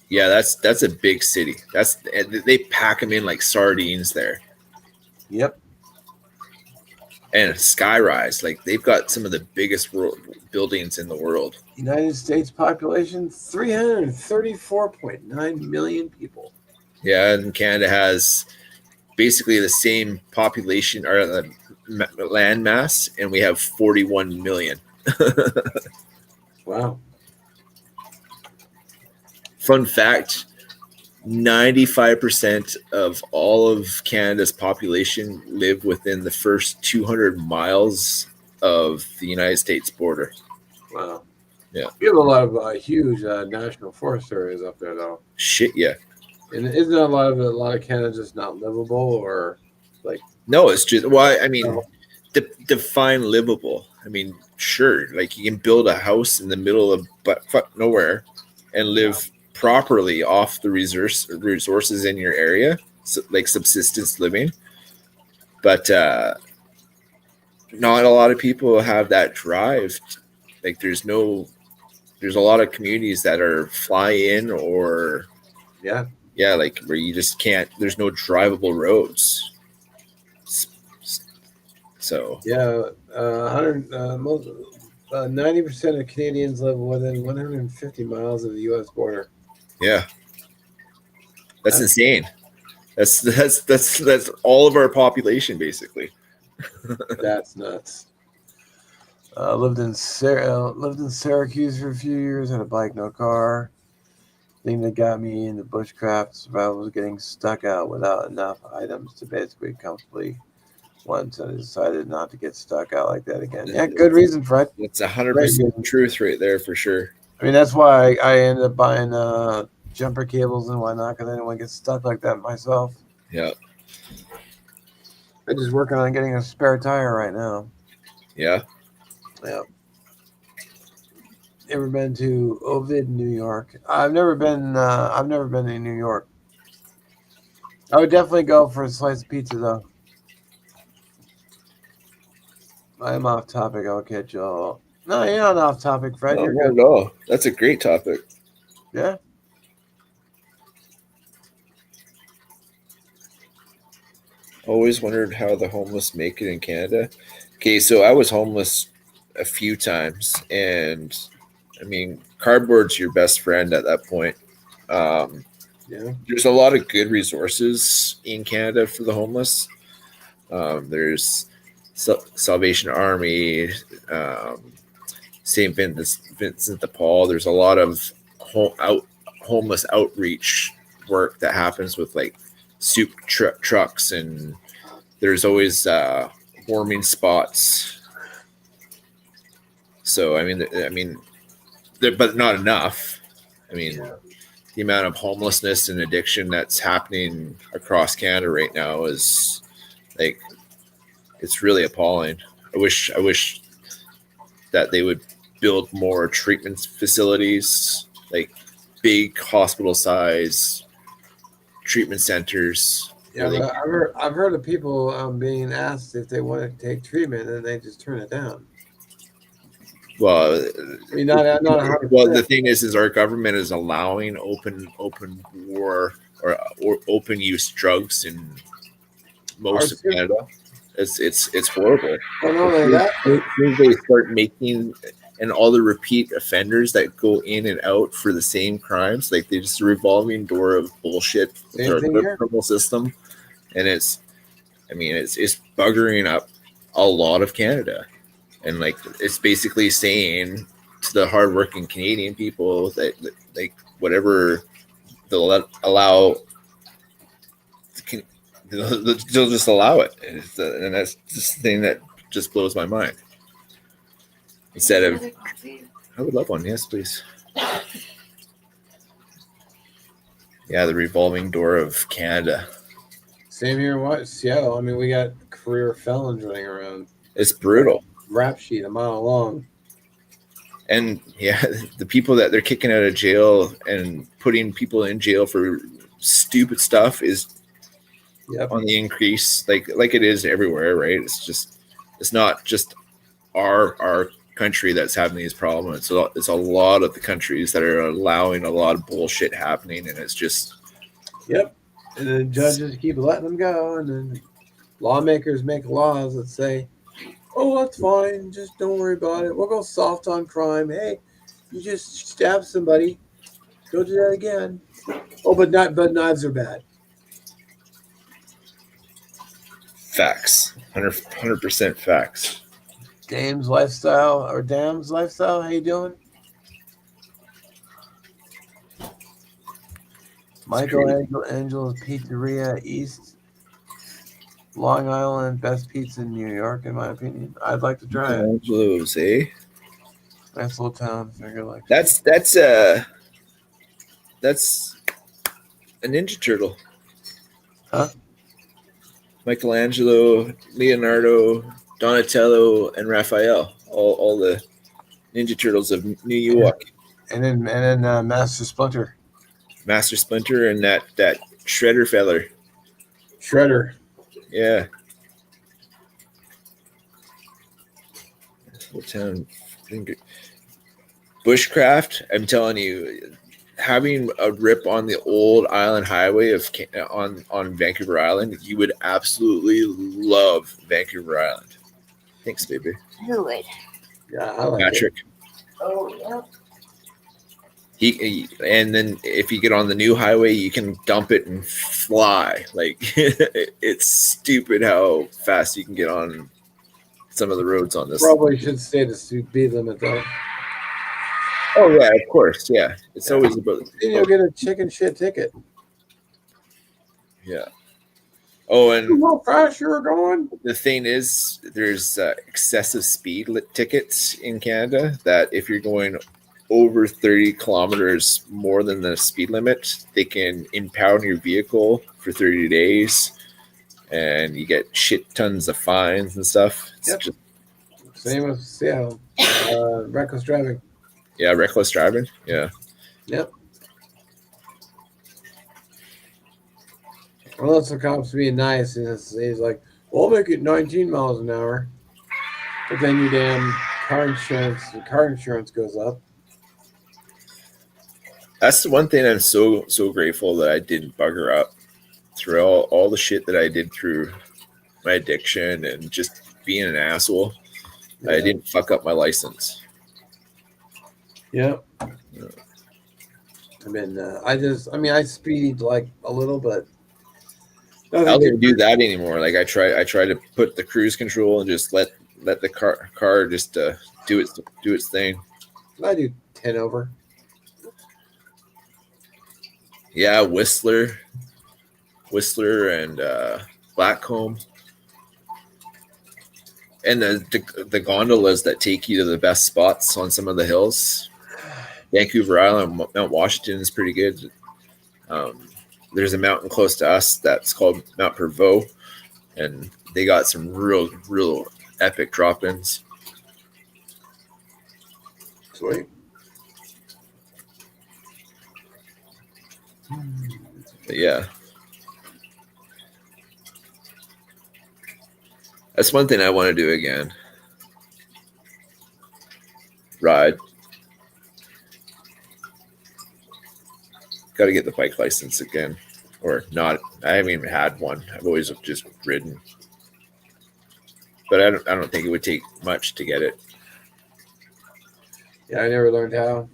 Yeah, that's a big city. They pack them in like sardines there. Yep. And skyrise, like they've got some of the biggest buildings in the world. United States population, 334.9 million people. Yeah, and Canada has basically the same population or land mass, and we have 41 million. Wow. Fun fact, 95% of all of Canada's population live within the first 200 miles of the United States border. Wow. Yeah. You have a lot of huge national forest areas up there, though. Shit, yeah. And isn't a lot of Canada just not livable, or like No, it's just I mean, define livable. I mean, sure, like you can build a house in the middle of but fuck nowhere and live properly off the resources in your area, so, like subsistence living. But not a lot of people have that drive. Like there's a lot of communities that are fly in or Yeah. like where you just can't. There's no drivable roads. So Yeah. 90% of Canadians live within 150 miles of the U.S. border. yeah, that's insane. That's all of our population basically. That's nuts. Lived in Syracuse for a few years. Had a bike, no car. Thing that got me into bushcraft survival was getting stuck out without enough items to basically comfortably once, and I decided not to get stuck out like that again. Yeah, good reason, Fred. It's 100% truth right there for sure. I mean, that's why I ended up buying jumper cables and whatnot, because I didn't want to get stuck like that myself. Yeah. I'm just working on getting a spare tire right now. Yeah. Yeah. Ever been to Ovid, New York? I've never been to New York. I would definitely go for a slice of pizza though. I am off topic. I'll catch you all. No, you're not off topic, Fred. No, You're not good. at all. That's a great topic. Yeah. Always wondered how the homeless make it in Canada. Okay, so I was homeless a few times, and I mean, cardboard's your best friend at that point. Yeah. There's a lot of good resources in Canada for the homeless. There's Salvation Army, St. Vincent de Paul. There's a lot of homeless outreach work that happens with like soup trucks, and there's always warming spots. So I mean, but not enough. I mean, the amount of homelessness and addiction that's happening across Canada right now is like, it's really appalling. I wish that they would build more treatment facilities, like big hospital size treatment centers. Yeah, but I've heard of people being asked if they want to take treatment and they just turn it down. Well, I mean, not 100%. well, the thing is our government is allowing open war or open use drugs in most of Canada. It's horrible. Not only that, They start making, and all the repeat offenders that go in and out for the same crimes, like they just a revolving door of bullshit with our criminal system, and it's buggering up a lot of Canada, and like it's basically saying to the hardworking Canadian people that like whatever they'll allow. They'll just allow it, and that's just the thing that just blows my mind. Instead of, I would love one. Yes, please. Yeah, the revolving door of Canada. Same here in Seattle. I mean, we got career felons running around. It's brutal. Rap sheet a mile long. And yeah, the people that they're kicking out of jail and putting people in jail for stupid stuff is on the increase, like it is everywhere, right? It's not just our country that's having these problems. It's a lot of the countries that are allowing a lot of bullshit happening, and it's just and then judges keep letting them go, and then lawmakers make laws that say, "Oh, that's fine, just don't worry about it. We'll go soft on crime. Hey, you just stab somebody, don't do that again. Oh, but knives are bad." Facts. 100% facts. Dam's lifestyle, how you doing? Michelangelo's Pizzeria East Long Island, best pizza in New York, in my opinion. I'd like to try it. Michelangelo's, eh? Nice little town. Figure like that's a Ninja Turtle. Huh? Michelangelo, Leonardo, Donatello, and Raphael. All the Ninja Turtles of New York. And then Master Splinter. Master Splinter and that Shredder feller. Shredder. Yeah. What town? Bushcraft. I'm telling you, having a rip on the old Island Highway on Vancouver Island, you would absolutely love Vancouver Island. Thanks, baby. Who would? Yeah, I like Patrick. it. Oh, yeah. He and then if you get on the new highway, you can dump it and fly. Like it's stupid how fast you can get on some of the roads on this. Probably should stay to speed limit though. Oh yeah, of course, yeah. It's always about. Then you'll get a chicken shit ticket. Yeah. Oh, and How fast you're going? the thing is, there's excessive speed tickets in Canada that if you're going over 30 kilometers more than the speed limit, they can impound your vehicle for 30 days and you get shit tons of fines and stuff. It's Yep. just, Same as Seattle. Reckless driving. yeah, reckless driving. Yeah. Yep. Unless the cops being nice and he's like, "Well, I'll make it 19 miles an hour," but then your damn car insurance goes up. That's the one thing I'm so grateful that I didn't bugger up through all the shit that I did through my addiction and just being an asshole. I Yeah. didn't fuck up my license. Yep. I speed like a little, but I don't even do that anymore. Like I try to put the cruise control and just let the car just do its thing. I do 10 over. Yeah, Whistler and Blackcomb, and the gondolas that take you to the best spots on some of the hills. Vancouver Island, Mount Washington is pretty good. There's a mountain close to us that's called Mount Prevost, and they got some real epic drop-ins. Sweet. But yeah, that's one thing I want to do again. Ride. Got to get the bike license again, or not. I haven't even had one. I've always just ridden, but I don't think it would take much to get it. Yeah, I never learned how.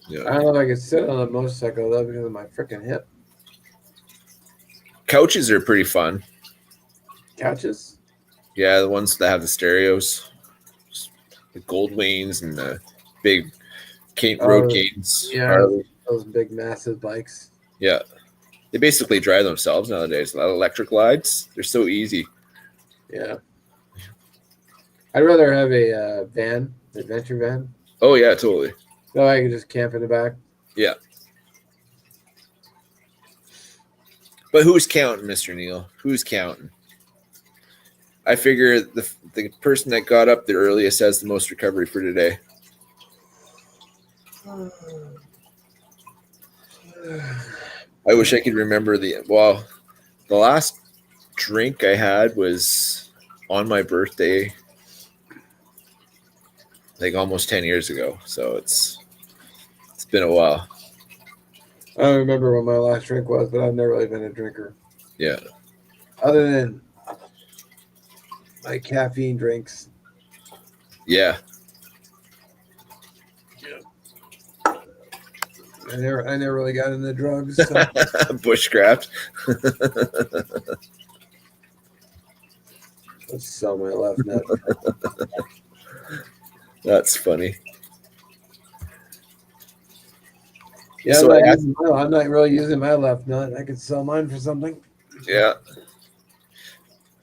I Yeah. don't know if I could sit on a motorcycle though because of my freaking hip. Couches are pretty fun. Couches? Yeah, the ones that have the stereos, the gold wings and the big road canes. Yeah, Harley. those big massive bikes. Yeah. They basically drive themselves nowadays. A lot of electric glides. They're so easy. Yeah. I'd rather have a van, adventure van, Oh yeah, totally. so I can just camp in the back. Yeah. But who's counting, Mr. Neil? Who's counting? I figure the person that got up the earliest has the most recovery for today. I wish I could remember the last drink I had was on my birthday, like almost 10 years ago. So it's been a while. I don't remember what my last drink was, but I've never really been a drinker. Yeah. Other than my caffeine drinks. Yeah. I never really got into drugs. So. Bushcraft. Let's sell my left nut. That's funny. Yeah, So I'm not really using my left nut. I could sell mine for something. Yeah.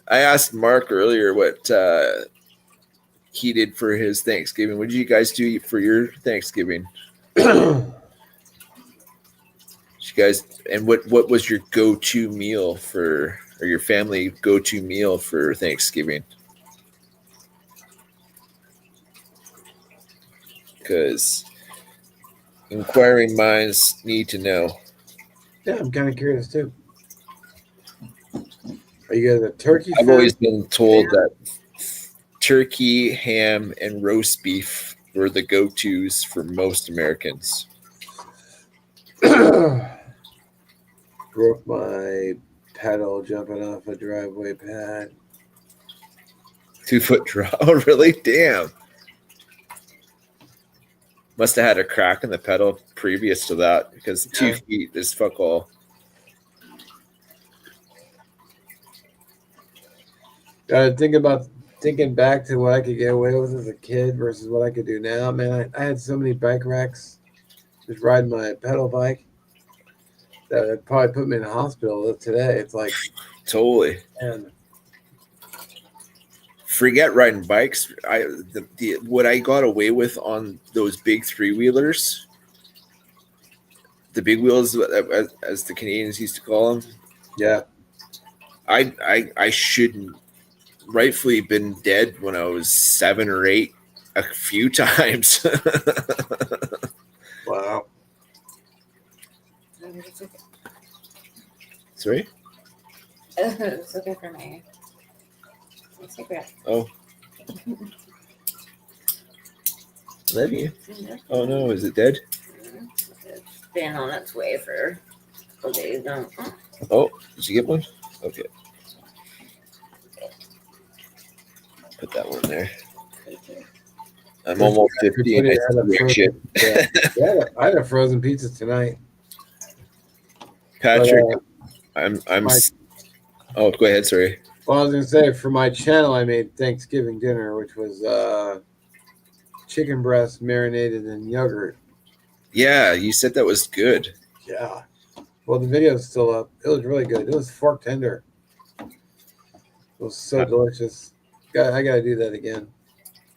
I asked Mark earlier what he did for his Thanksgiving. What did you guys do for your Thanksgiving? You guys, and what was your go-to meal for or your family go-to meal for Thanksgiving? Because inquiring minds need to know. Yeah, I'm kind of curious too. Are you guys a turkey I've fan? always been told that turkey, ham, and roast beef were the go-tos for most Americans. Broke my pedal jumping off a driveway pad. 2-foot drop. Oh, really? Damn. Must have had a crack in the pedal previous to that because 2 Yeah. feet is fuck all. Thinking back to what I could get away with as a kid versus what I could do now. Man, I had so many bike wrecks just riding my pedal bike that would probably put me in the hospital today. It's like, Totally. man, Forget riding bikes. What I got away with on those big 3-wheelers, the big wheels, as the Canadians used to call them. yeah. I shouldn't rightfully been dead when I was 7 or 8 a few times. Wow. Sorry? I was looking for my cigarette. Oh. Love you. Oh no, is it dead? It's been on its way for a couple days now. Oh, did you get one? Okay. Put that one there. I'm almost 50 and I still drink shit. Yeah, I had a frozen pizza tonight. Patrick, But, I'm oh, go ahead, sorry. well, I was gonna say for my channel, I made Thanksgiving dinner, which was chicken breast marinated in yogurt. Yeah, you said that was good. Yeah. Well, the video's still up. It was really good. It was fork tender. It was so delicious. I gotta do that again.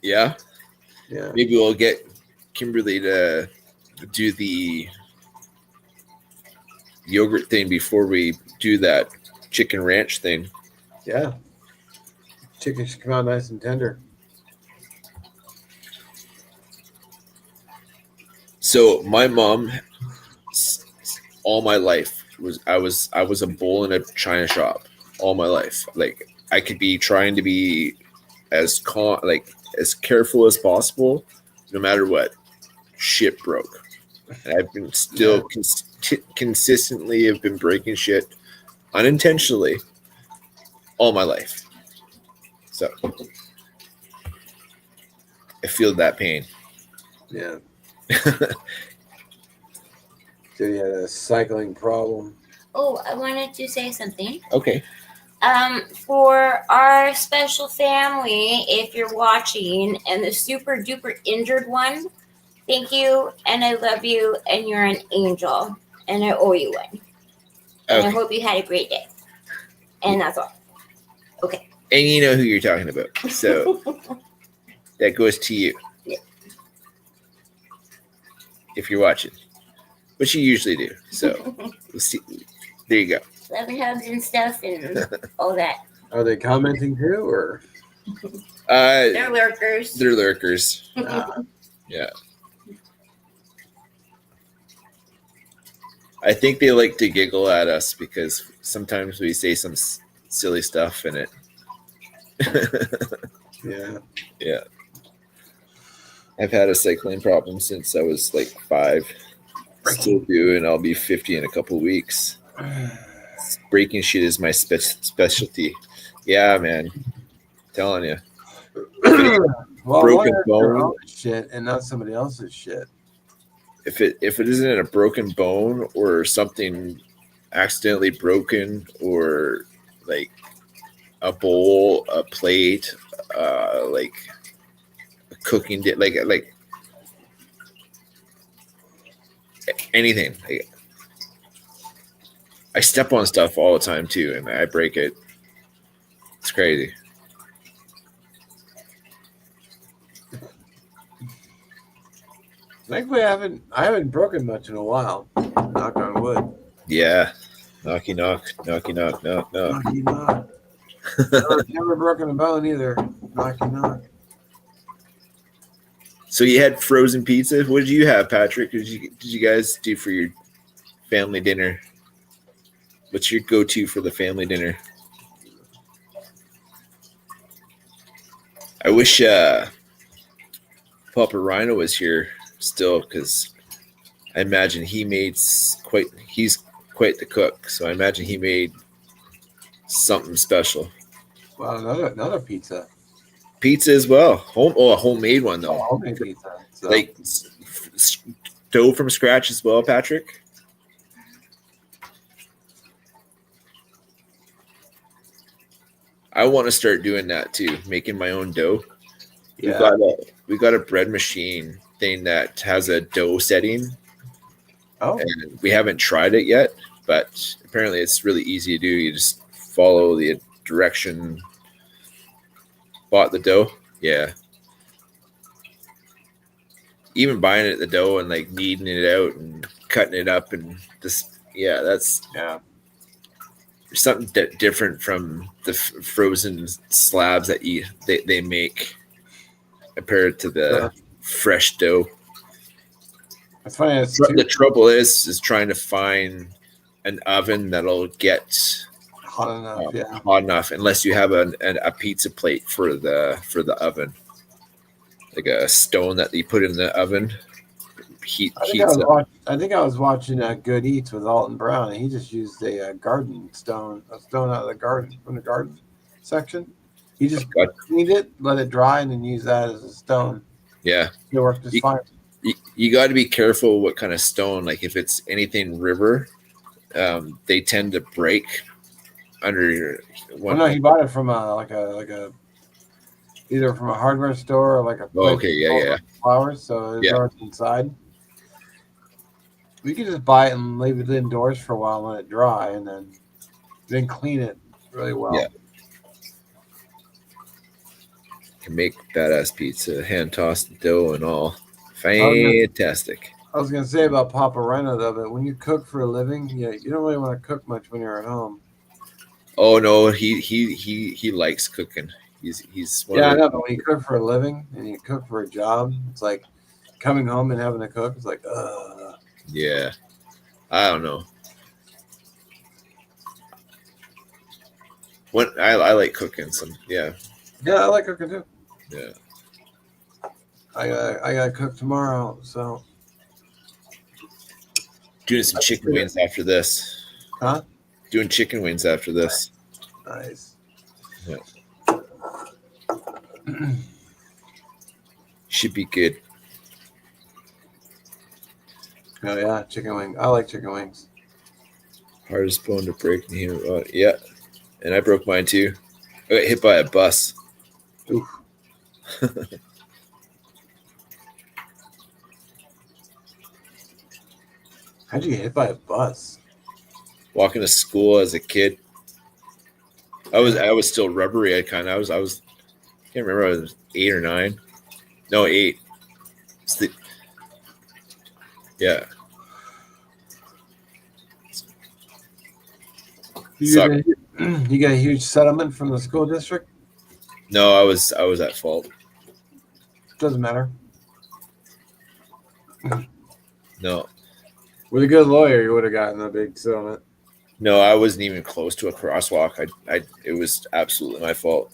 Yeah. Yeah. Maybe we'll get Kimberly to do the yogurt thing before we do that chicken ranch thing. Yeah. Chicken should come out nice and tender. So my mom, all my life I was a bull in a china shop all my life. Like I could be trying to be as careful as possible, no matter what. Shit broke, and I've been still consistently have been breaking shit unintentionally all my life. So I feel that pain. Yeah. So you had a cycling problem. Oh, I wanted to say something. Okay. For our special family, if you're watching, and the super duper injured one, thank you, and I love you, and you're an angel, and I owe you one. And I Okay. hope you had a great day. And that's all. Okay. And you know who you're talking about. So that goes to you. Yeah. If you're watching, which you usually do. So we'll see. There you go. Love and hugs and stuff and all that. Are they commenting too, or? They're lurkers. They're lurkers. Yeah. I think they like to giggle at us because sometimes we say some silly stuff in it. Yeah. Yeah. I've had a cycling problem since I was like 5. Still do, and I'll be 50 in a couple weeks. Breaking shit is my specialty. Yeah, man. Telling you. Well, Broken why is your bone. own shit and not somebody else's shit? If it isn't a broken bone or something accidentally broken, or like a bowl, a plate, like a cooking like anything. I step on stuff all the time too, and I break it. It's crazy. Thankfully, I haven't broken much in a while. Knock on wood. Yeah. Knocky knock, knocky knock, knock knock. Knocky knock. Never broken a bone either. Knocky knock. So you had frozen pizza. What did you have, Patrick? Did you guys do for your family dinner? What's your go-to for the family dinner? I wish Papa Rhino was here still, because I imagine he's quite the cook. So I imagine he made something special. Well, another pizza. Pizza as well. A homemade one though. Homemade pizza. So. Like dough from scratch as well, Patrick. I want to start doing that too, making my own dough. Yeah. We got a bread machine thing that has a dough setting. Oh. And we haven't tried it yet, but apparently it's really easy to do. You just follow the direction. Bought the dough. Yeah. Even buying it, the dough, and like kneading it out and cutting it up and just, there's something different from the frozen slabs that they make compared to the fresh dough. That's funny. The trouble is trying to find an oven that'll get hot enough. Hot enough, unless you have a pizza plate for the oven, like a stone that you put in the oven. I think I was watching Good Eats with Alton Brown, and he just used a stone out of the garden, from the garden section. He just cleaned it, let it dry, and then use that as a stone. Yeah, it worked just fine. You got to be careful what kind of stone. Like if it's anything river, they tend to break under. No, he bought it from either from a hardware store or like a. Flowers, so it's already inside. We could just buy it and leave it indoors for a while, let it dry, and then clean it really well. Yeah. Can make badass pizza, hand tossed dough and all. Fantastic. I was gonna say about Papa Rhino though, but when you cook for a living, you don't really want to cook much when you're at home. Oh no, he likes cooking. He's I know, but when you cook for a living and you cook for a job, it's like coming home and having to cook. It's like, yeah, I don't know. When I like cooking, yeah, I like cooking too. Yeah, I gotta cook tomorrow, so doing some chicken wings after this. Huh? Doing chicken wings after this. Nice. Yeah. Should be good. Oh yeah, chicken wing. I like chicken wings. Hardest bone to break in the human body. Yeah, and I broke mine too. I got hit by a bus. Oof. How'd you get hit by a bus? Walking to school as a kid. I was still rubbery. I can't remember. I was 8 or 9. No, 8. Yeah. You get a huge settlement from the school district? No, I was at fault. Doesn't matter. No. With a good lawyer, you would have gotten a big settlement. No, I wasn't even close to a crosswalk. It was absolutely my fault.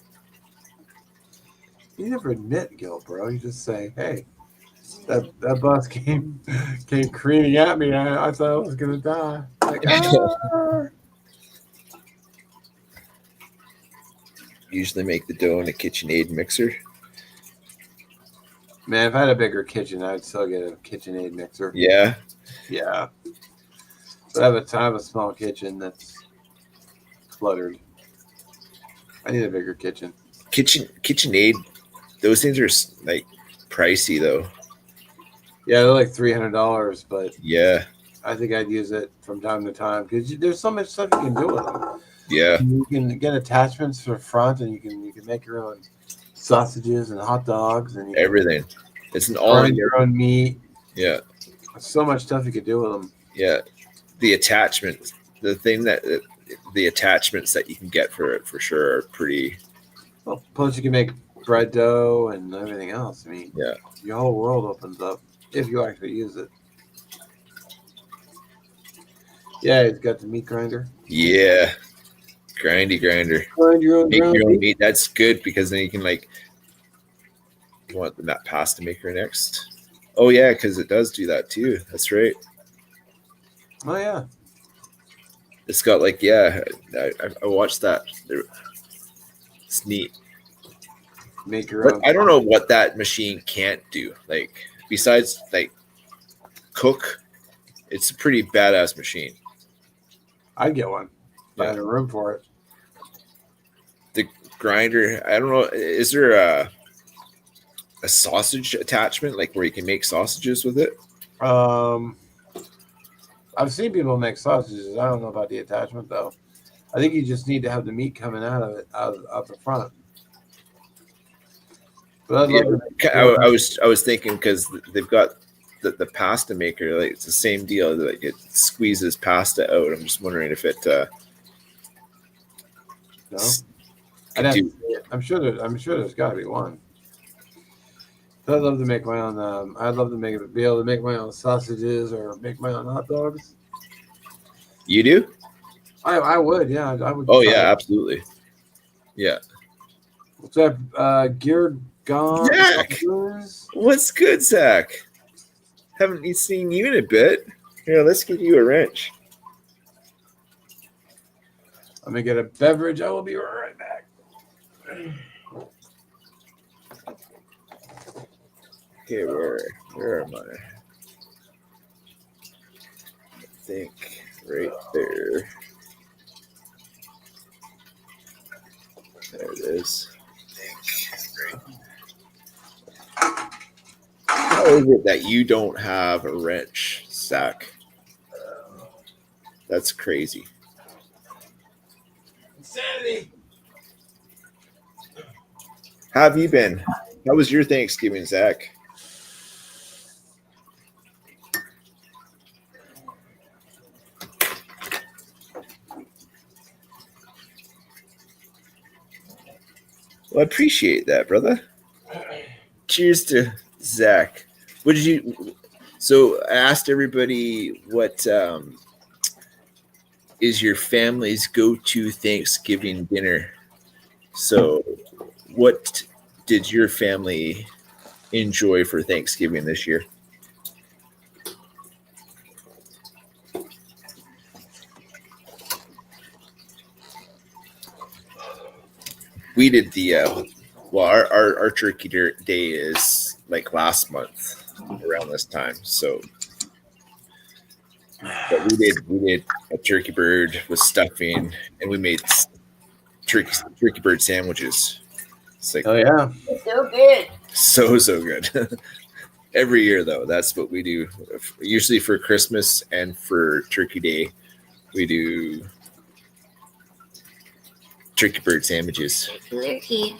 You never admit guilt, bro. You just say, "Hey, that bus came careening at me. I thought I was gonna die." Like, Usually make the dough in a KitchenAid mixer. Man, if I had a bigger kitchen, I'd still get a KitchenAid mixer. Yeah. Yeah. So I have a small kitchen that's cluttered. I need a bigger kitchen. KitchenAid, those things are like pricey though. Yeah, they're like $300, but yeah, I think I'd use it from time to time because there's so much stuff you can do with them. Yeah, you can get attachments for the front, and you can make your own sausages and hot dogs and everything. It's an all your own meat. Yeah, so much stuff you could do with them. Yeah, the attachment the thing that the attachments that you can get for it for sure are pretty. Well, plus you can make bread dough and everything else. I mean, Yeah. your whole world opens up if you actually use it. Yeah, it's got the meat grinder. Yeah, grindy grinder. Grind your own Make ground your own beef. meat. That's good because then you can like. You want the pasta maker next? Oh yeah, because it does do that too. That's right. Oh yeah. It's got like I watched that. It's neat. Make your But own. I don't know what that machine can't do. Like besides like cook, it's a pretty badass machine. I'd get one. If I Yeah. had a room for it. The grinder. I don't know. Is there a sausage attachment like where you can make sausages with it? I've seen people make sausages. I don't know about the attachment though. I think you just need to have the meat coming out of it out the front. But I'd love to make I was thinking because they've got the pasta maker. Like it's the same deal. Like it squeezes pasta out. I'm just wondering if it. no? could I'd have to do- see it. I'm sure there's got to be one. I'd love to make my own. I'd love to be able to make my own sausages or make my own hot dogs. You do? I would, yeah, I would. Oh try yeah, it. absolutely. Yeah. What's that? Geared Gone. Zach! What's good, Zach? Haven't seen you in a bit. Here, let's give you a wrench. I'm gonna get a beverage. I will be right back. Okay, where am I? I think right there. There it is. How is it that you don't have a wrench, Zach? That's crazy. Insanity. How have you been? How was your Thanksgiving, Zach? Well, I appreciate that, brother. Cheers to Zach. What did you? So I asked everybody what is your family's go-to Thanksgiving dinner. So, what did your family enjoy for Thanksgiving this year? We did the our turkey day is like last month around this time, so but we did a turkey bird with stuffing, and we made turkey bird sandwiches. It's like Oh yeah. So good. so good. Every year though, that's what we do. Usually for Christmas and for Turkey Day, we do turkey bird sandwiches. Turkey.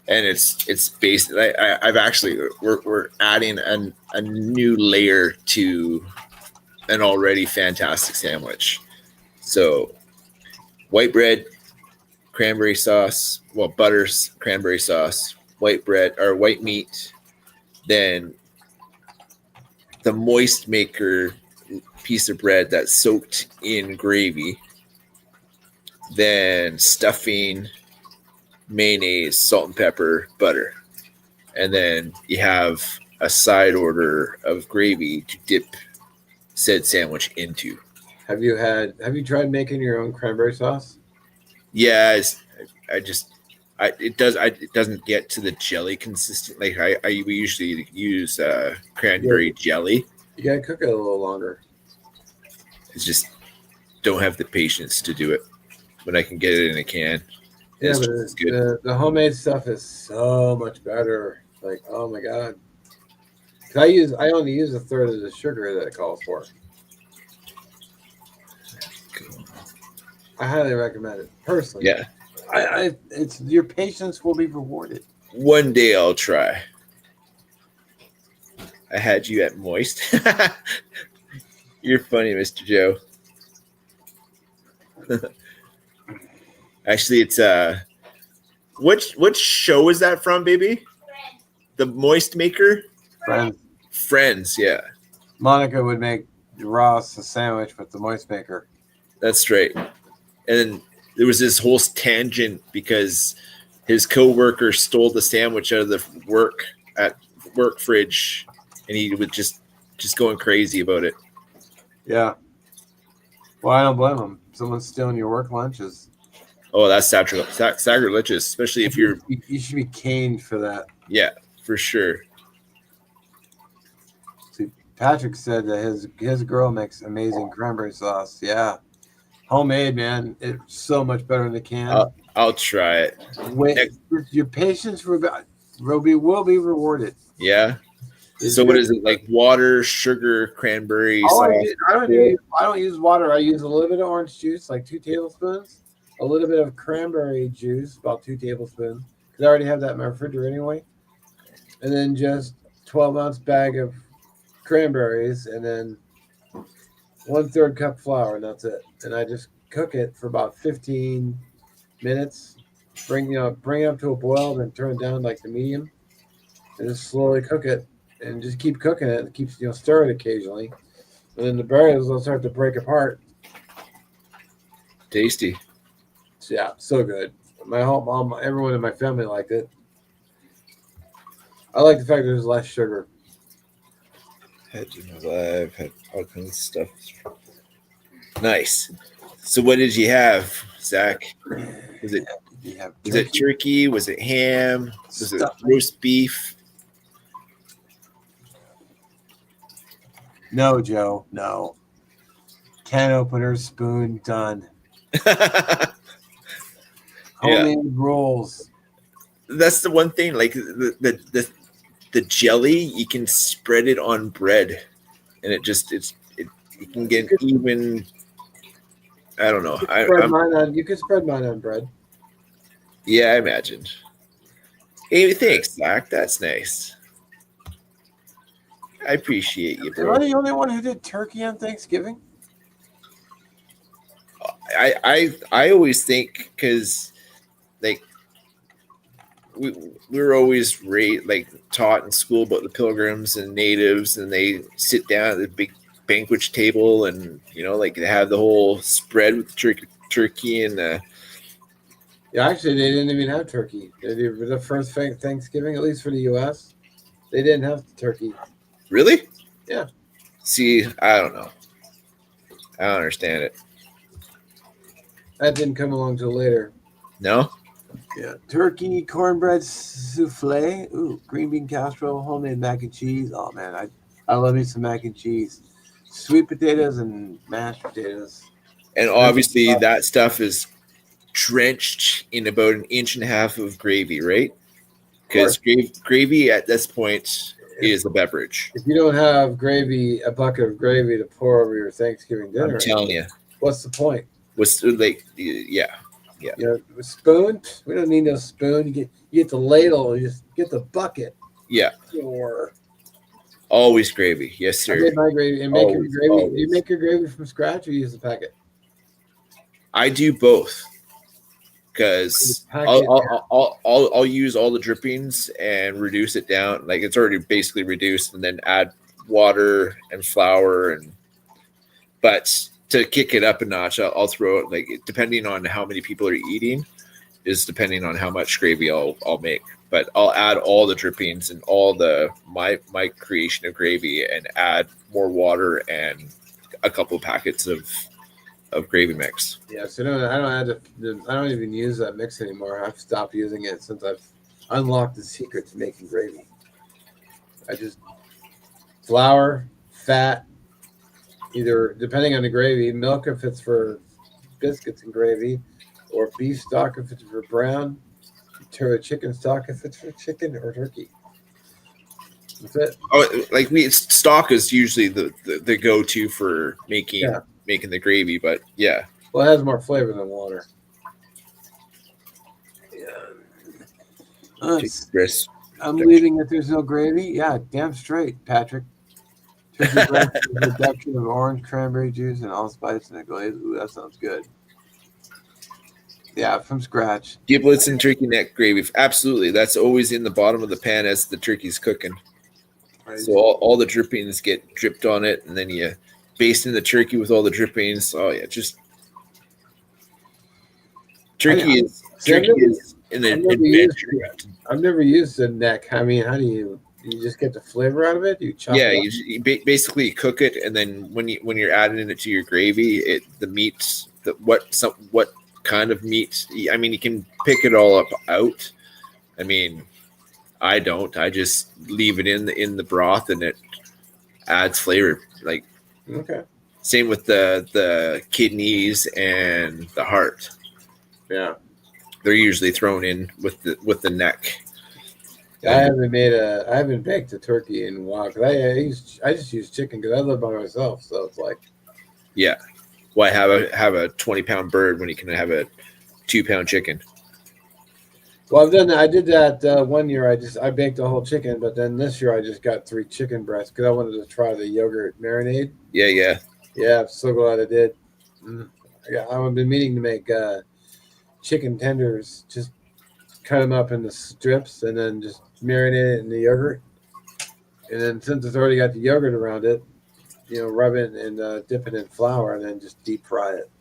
And it's based. I've actually we're adding a new layer to an already fantastic sandwich. So white bread, cranberry sauce, butter, cranberry sauce, white bread or white meat, then the moist maker piece of bread that's soaked in gravy, then stuffing, mayonnaise, salt and pepper, butter. And then you have a side order of gravy to dip said sandwich into. Have you tried making your own cranberry sauce? Yeah, it doesn't get to the jelly consistent. Like we usually use cranberry jelly. You gotta cook it a little longer. It's just don't have the patience to do it, but I can get it in a can. Yeah, It's but just as good. the homemade stuff is so much better. Like, oh my god. 'Cause I only use a third of the sugar that it calls for. I highly recommend it personally. Yeah, It's your patience will be rewarded. one day I'll try. I had you at moist. You're funny, Mr. Joe. Actually, it's which show is that from, baby? The Moist Maker? Friends, Friends, yeah. Monica would make Ross a sandwich with the Moist Maker. That's right. And then there was this whole tangent because his coworker stole the sandwich out of the work fridge, and he was just going crazy about it. Yeah. Well, I don't blame him. Someone's stealing your work lunches. Oh, that's sacrilegious, especially if you're. You should be caned for that. Yeah, for sure. See, Patrick said that his girl makes amazing cranberry sauce. Yeah. Homemade, man. It's so much better in the can. I'll try it. Wait, your patience will be rewarded. Yeah. So what is it, like water, sugar, cranberry sauce? I don't use water. I use a little bit of orange juice, like 2 tablespoons. A little bit of cranberry juice, about 2 tablespoons. Because I already have that in my refrigerator anyway. And then just 12-ounce bag of cranberries, and then 1/3 cup flour, and that's it. And I just cook it for about 15 minutes. Bring it up to a boil, then turn it down like the medium, and just slowly cook it, and just keep cooking it. It keeps stir it occasionally, and then the berries will start to break apart. Tasty. So, yeah, so good. Everyone in my family liked it. I like the fact there's less sugar. Had all kinds of stuff. Nice. So what did you have, Zach? Was it turkey? Was it ham? Was it roast beef? No, Joe. No. Can opener, spoon, done. Homemade rolls. That's the one thing. Like the jelly, you can spread it on bread, and it can get even. I don't know. You can spread mine on bread. Yeah, I imagined. Hey, thanks, Zach. That's nice. I appreciate you, bro. Am I the only one who did turkey on Thanksgiving? I always think because like we were always taught in school about the Pilgrims and Natives, and they sit down at the big banquet table, and they have the whole spread with the turkey and yeah, actually they didn't even have turkey. The first Thanksgiving, at least for the U.S., they didn't have the turkey. Really? Yeah. See, I don't know. I don't understand it. That didn't come along till later. No? Yeah. Turkey, cornbread souffle. Ooh, green bean casserole, homemade mac and cheese. Oh, man, I love me some mac and cheese. Sweet potatoes and mashed potatoes. And obviously that stuff is drenched in about 1.5 inches of gravy, right? Because gravy at this point is a beverage. If you don't have gravy, a bucket of gravy to pour over your Thanksgiving dinner, I'm telling you. What's the point? Yeah. A spoon? We don't need no spoon. You get the ladle. You just get the bucket. Yeah. Or always gravy. Yes, sir. I made my gravy. And always. Do you make your gravy from scratch or use the packet? I do both. Because I'll use all the drippings and reduce it down. Like it's already basically reduced, and then add water and flour. But to kick it up a notch, I'll throw it depending on how many people are eating, is depending on how much gravy I'll make. But I'll add all the drippings and all my creation of gravy, and add more water and a couple packets of gravy mix. Yeah, so I don't even use that mix anymore. I've stopped using it since I've unlocked the secret to making gravy. I just flour, fat, either depending on the gravy, milk if it's for biscuits and gravy, or beef stock if it's for brown, chicken stock if it's for chicken or turkey. That's it. Oh, stock is usually the go-to for making the gravy, but yeah. Well, it has more flavor than water. Yeah. I'm leaving if there's no gravy. Yeah, damn straight, Patrick. Turkey breast with a reduction of orange cranberry juice and allspice and a glaze. Ooh, that sounds good. Yeah, from scratch. Giblets and turkey neck gravy. Absolutely. That's always in the bottom of the pan as the turkey's cooking. Right. So all the drippings get dripped on it, and then you baste in the turkey with all the drippings. Oh yeah, just turkey is an adventure. I've never used the neck. I mean, how do you just get the flavor out of it? You chop Yeah, it up? you basically cook it, and then when you're adding it to your gravy, the meat, what kind of meat? I mean, you can pick it all up out. I mean, I don't. I just leave it in the broth, and it adds flavor. Like Okay. same with the kidneys and the heart. Yeah. They're usually thrown in with the neck. I haven't baked a turkey in a while because I just use chicken because I live by myself, so it's like, Yeah. Why have a 20-pound bird when you can have a 2-pound chicken? well, I've done that. I did that one year. I baked a whole chicken, but then this year I just got 3 chicken breasts because I wanted to try the yogurt marinade. Yeah. Yeah, I'm so glad I did. I've been meaning to make chicken tenders. Just cut them up into strips and then just marinate it in the yogurt. And then since it's already got the yogurt around it, rub it and dip it in flour and then just deep fry it.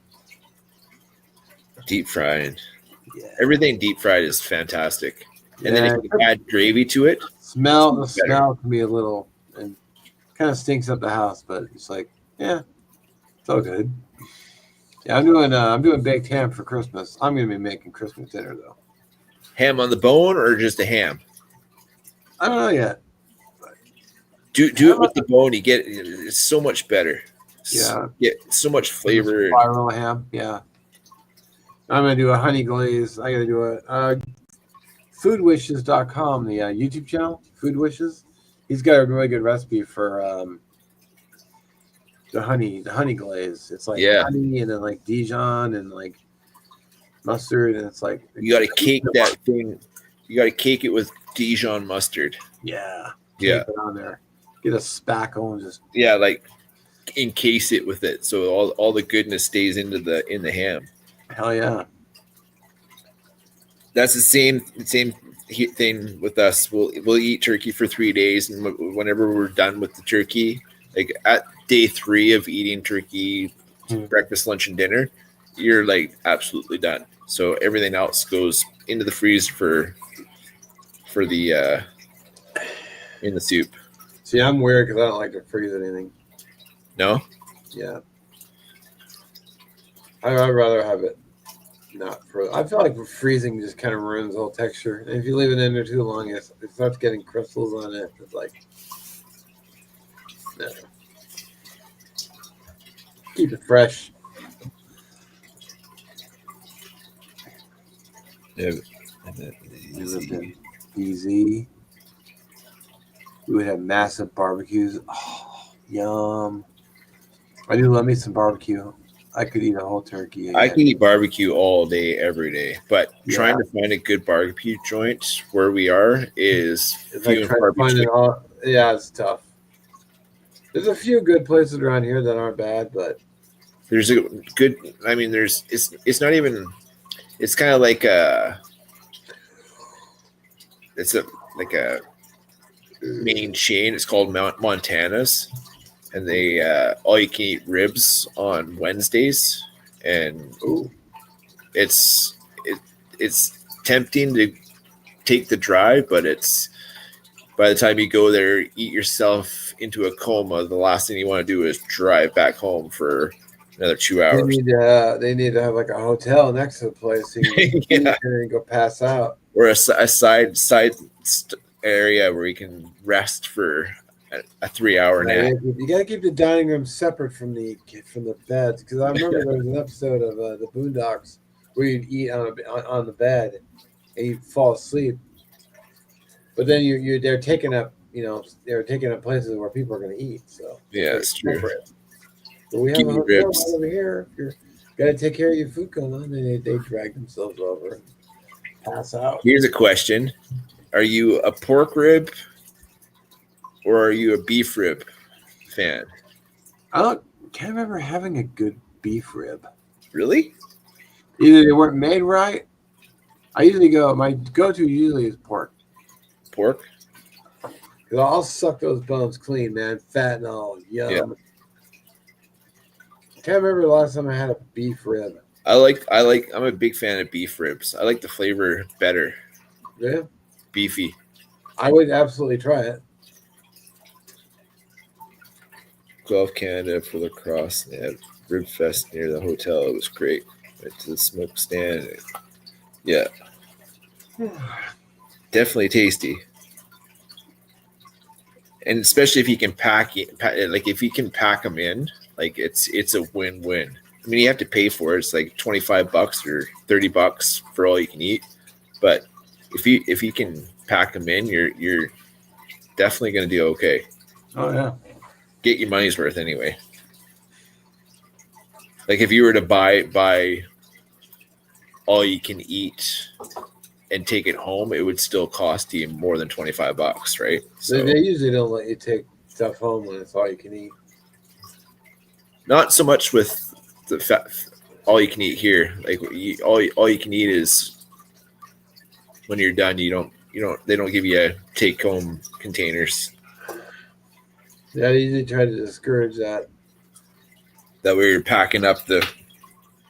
Deep fried. Yeah. Everything deep fried is fantastic. And then Yeah. if you add gravy to it, The Better. smell can be a little, and kind of stinks up the house, but it's like, yeah, it's all good. Yeah, I'm doing baked ham for Christmas. I'm gonna be making Christmas dinner though. ham on the bone or just a ham? I don't know yet. Do it with the bone. You get it's so much better. Yeah. Get so much flavor. Spiral ham. Yeah. I'm gonna do a honey glaze. I gotta do a foodwishes.com, the YouTube channel, Food Wishes. He's got a really good recipe for the honey glaze. It's like honey and then like Dijon and like mustard, and it's like You got to cake that thing. You got to cake it with Dijon mustard. Yeah. Yeah. Tape it on there. Get a spackle and just Like encase it with it, so all the goodness stays in the ham. hell yeah. That's the same thing with us. We'll eat turkey for 3 days, and whenever we're done with the turkey, like at day 3 of eating turkey, breakfast, lunch, and dinner, you're like absolutely done. So everything else goes into the freezer for the in the soup. See, I'm weird because I don't like to freeze anything. No? Yeah. I'd rather have it not frozen. I feel like freezing just kind of ruins the whole texture. And if you leave it in there too long, it starts getting crystals on it. It's like, no. Keep it fresh. Yeah. Easy. We would have massive barbecues. Oh, yum. I do love me some barbecue. I could eat a whole turkey. Again. I can eat barbecue all day, every day, but trying to find a good barbecue joint where we are is it's like trying to find it all. Yeah, it's tough. There's a few good places around here that aren't bad, but there's a good. I mean, it's not even. It's kind of like it's like a main chain. It's called Montana's. And they all you can eat ribs on Wednesdays, and it's tempting to take the drive, but it's by the time you go there, eat yourself into a coma. The last thing you want to do is drive back home for another 2 hours. They need to have like a hotel next to the place so you can and go pass out, or a side area where you can rest for a 3-hour nap. You got to keep the dining room separate from the beds, because I remember there was an episode of the Boondocks where you'd eat on the bed and you'd fall asleep, but then they're taking up places where people are going to eat. So yeah, that's true. But we have a hotel over here. If you're got to take care of your food coma, and they drag themselves over and pass out. Here's a question: are you a pork rib? Or are you a beef rib fan? I can't remember having a good beef rib. Really? Either they weren't made right. I usually my go-to usually is pork. Pork? Because I'll suck those bones clean, man. Fat and all. Yum. Yeah. Can't remember the last time I had a beef rib. I'm a big fan of beef ribs. I like the flavor better. Yeah. Beefy. I would absolutely try it. Guelph, Canada for lacrosse. They had Rib Fest near the hotel. It was great. Went to the smoke stand. Yeah. Definitely tasty. And especially if you can pack if you can pack them in, like it's a win-win. I mean, you have to pay for it. It's like $25 or $30 for all you can eat. But if you can pack them in, you're definitely going to do okay. Oh yeah. Get your money's worth anyway. Like if you were to buy all you can eat and take it home, it would still cost you more than $25, right? So They usually don't let you take stuff home when it's all you can eat. not so much with the all you can eat here. Like all you can eat is when you're done. They don't give you take home containers. Yeah, they usually try to discourage that. That way you're packing up the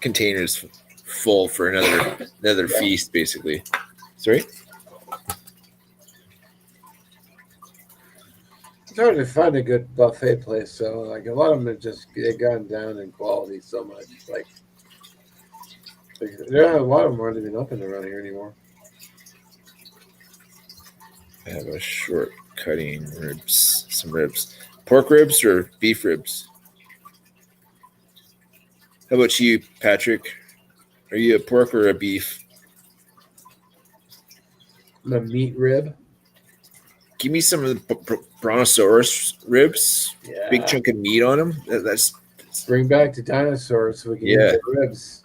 containers full for another feast, basically. Sorry? It's hard to find a good buffet place, so like a lot of them have they've gone down in quality so much. Like there are a lot of them aren't even open around here anymore. I have a short cutting ribs, some ribs. Pork ribs or beef ribs? How about you, Patrick? Are you a pork or a beef? I'm a meat rib. Give me some of the brontosaurus ribs. Yeah. Big chunk of meat on them. That's Bring back the dinosaurs so we can eat Yeah. the ribs.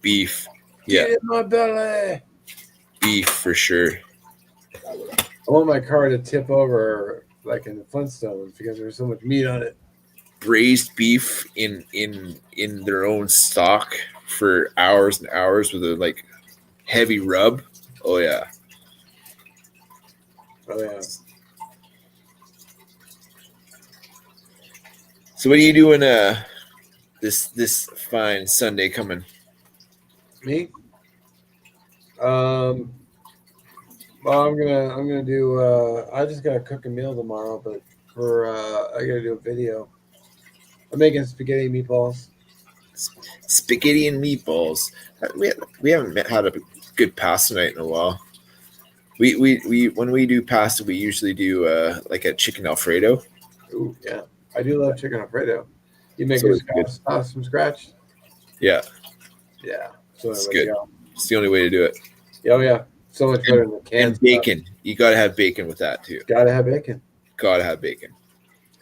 beef. Get Yeah, in my belly. beef for sure. I want my car to tip over like in the Flintstones because there's so much meat on it. Braised beef in their own stock for hours and hours with a like heavy rub. Oh yeah. Oh yeah. So what are you doing this fine Sunday coming? Me? Well, I'm gonna do. I just gotta cook a meal tomorrow, but I gotta do a video. I'm making spaghetti meatballs. Spaghetti and meatballs. We haven't had a good pasta night in a while. We when we do pasta, we usually do like a chicken Alfredo. Ooh, yeah. I do love chicken Alfredo. You make So it it's good. sauce from scratch? Yeah, Yeah. So It's there we good. go. it's the only way to do it. Oh yeah. So much better than the canned And bacon. You gotta have bacon with that too. stuff. Gotta have bacon. Gotta have bacon.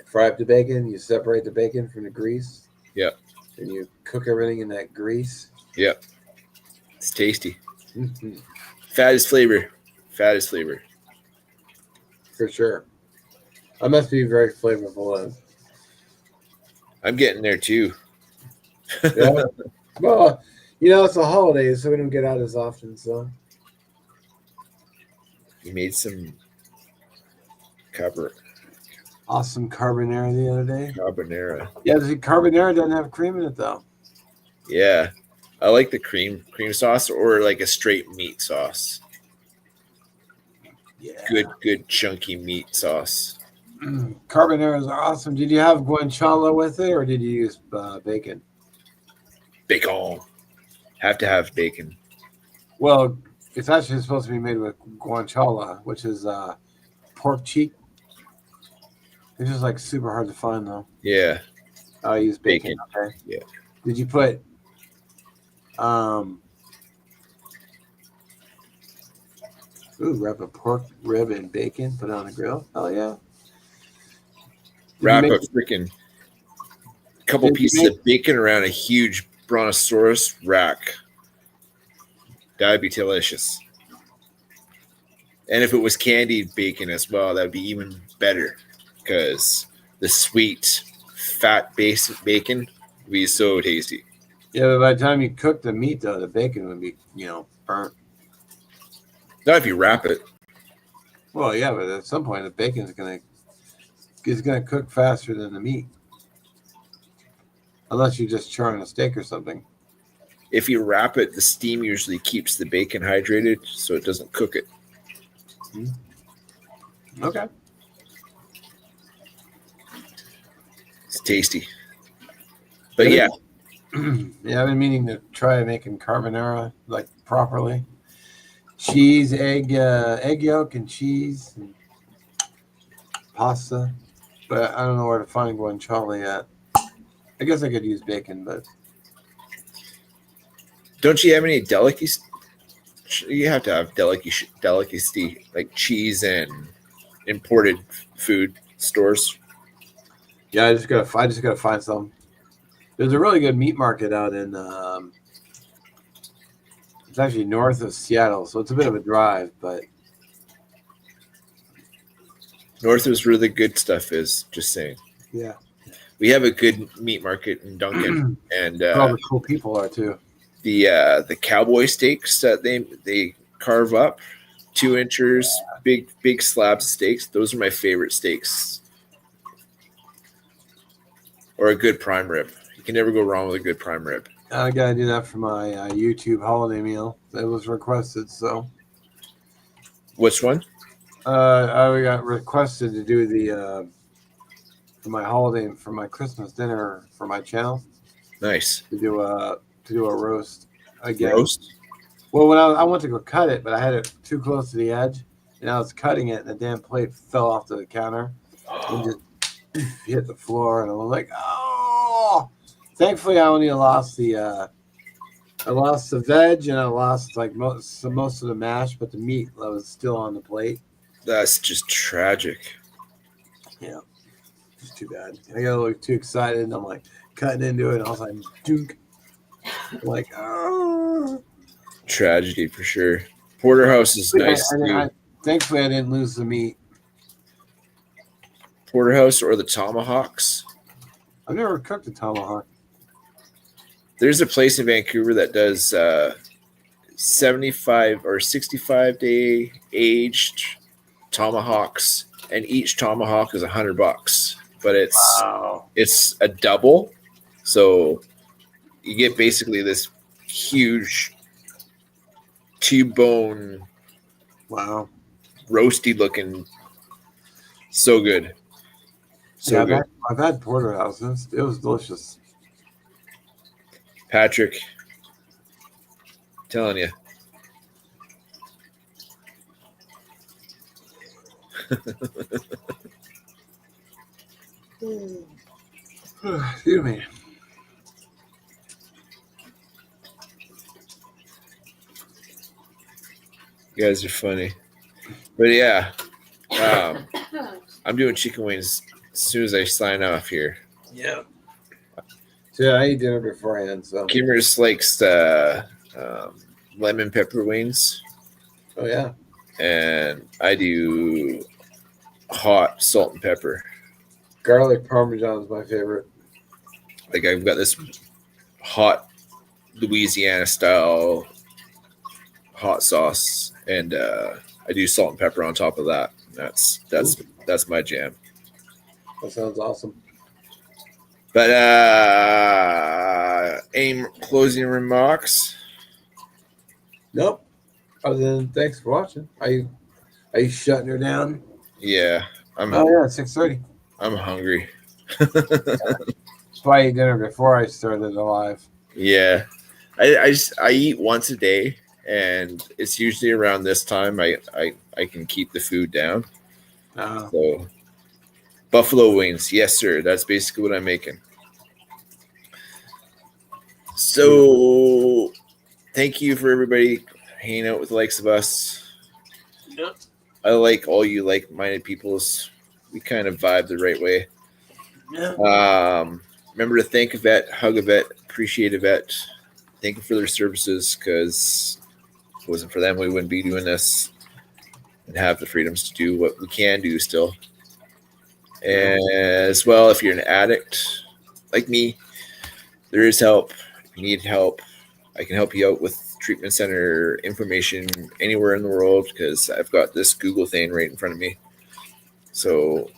Fry up the bacon. You separate the bacon from the grease. Yeah. And you cook everything in that grease. It's tasty. Mhm. Fat is flavor. Fat is flavor. For sure. I must be very flavorful then. I'm getting there too. Yeah. Well, it's the holidays, so we don't get out as often. So You made some awesome carbonara the other day. carbonara. Yeah, the carbonara doesn't have cream in it though. Yeah. I like the cream sauce or like a straight meat sauce. Yeah. Good chunky meat sauce. Carbonaras are awesome. Did you have guanciale with it, or did you use bacon? Bacon. Have to have bacon. Well, it's actually supposed to be made with guanciale, which is pork cheek. It's just like super hard to find though. Yeah. I use bacon. Okay. Yeah. Did you put wrap a pork rib in bacon, put it on the grill? Oh yeah. Wrap Did a you freaking couple Did you pieces make- of bacon around a huge brontosaurus rack. That'd be delicious. And if it was candied bacon as well, that'd be even better because the sweet, fat base bacon would be so tasty. Yeah, but by the time you cook the meat, though, the bacon would be, burnt. Not if you wrap it. Well, yeah, but at some point, the bacon is gonna cook faster than the meat, unless you're just charring a steak or something. If you wrap it, the steam usually keeps the bacon hydrated, so it doesn't cook it. Okay. It's tasty. But yeah, Yeah, I've been meaning to try making carbonara like properly. Cheese, egg yolk, and cheese, and pasta. But I don't know where to find guanciale at. I guess I could use bacon, but don't you have any delicacies? You have to have delicacy like cheese and imported food stores. yeah, I just gotta find some. There's a really good meat market out in. It's actually north of Seattle, so it's a bit of a drive, but North is where the good stuff is. Just saying. yeah, We have a good meat market in Duncan, and all the cool people are too. the cowboy steaks that they carve up, 2 inches, big slabs of steaks. Those are my favorite steaks. Or a good prime rib. You can never go wrong with a good prime rib. I gotta do that for my YouTube holiday meal. That was requested, so Which one? I got requested to do the for my holiday for my Christmas dinner for my channel Nice. to do a roast again. Roast? Well, when I went to go cut it, but I had it too close to the edge, and I was cutting it, and the damn plate fell off the counter and just hit the floor, and I was like, oh! Thankfully, I only lost the veg, and I lost like most of the mash, but the meat was still on the plate. That's just tragic. Yeah, it's too bad. I got a little too excited, and I'm like cutting into it, and I was like, Duke. I'm like, oh. Tragedy for sure. Porterhouse is nice too. Thankfully, I didn't lose the meat. Porterhouse or the tomahawks. I've never cooked a tomahawk. There's a place in Vancouver that does 75 or 65 day aged tomahawks, and each tomahawk is $100. But it's a double, so you get basically this huge T-bone, Wow, roasty looking. So good, so good. I've had porterhouse. It was delicious. Patrick, telling you. Excuse me. You guys are funny. But yeah, I'm doing chicken wings as soon as I sign off here. Yeah. So yeah, I eat dinner beforehand. So. Kimmer just likes lemon pepper wings, Oh yeah. and I do hot salt and pepper. Garlic parmesan is my favorite. Like I've got this hot Louisiana style hot sauce, and I do salt and pepper on top of that. That's my jam. That sounds awesome. But any closing remarks? Nope. Other than thanks for watching. Are you shutting her down? Yeah, I'm 6:30. I'm hungry. That's why I ate dinner before I started live. Yeah, I eat once a day, and it's usually around this time I can keep the food down. So buffalo wings, yes sir. That's basically what I'm making. So thank you for everybody hanging out with the likes of us. Yep. I like all you like-minded peoples. We kind of vibe the right way. Yeah. Remember to thank a vet, hug a vet, appreciate a vet. Thank them for their services, because if it wasn't for them, we wouldn't be doing this and have the freedoms to do what we can do still. And as well, if you're an addict like me, there is help. you need help, I can help you out with treatment center information anywhere in the world because I've got this Google thing right in front of me. So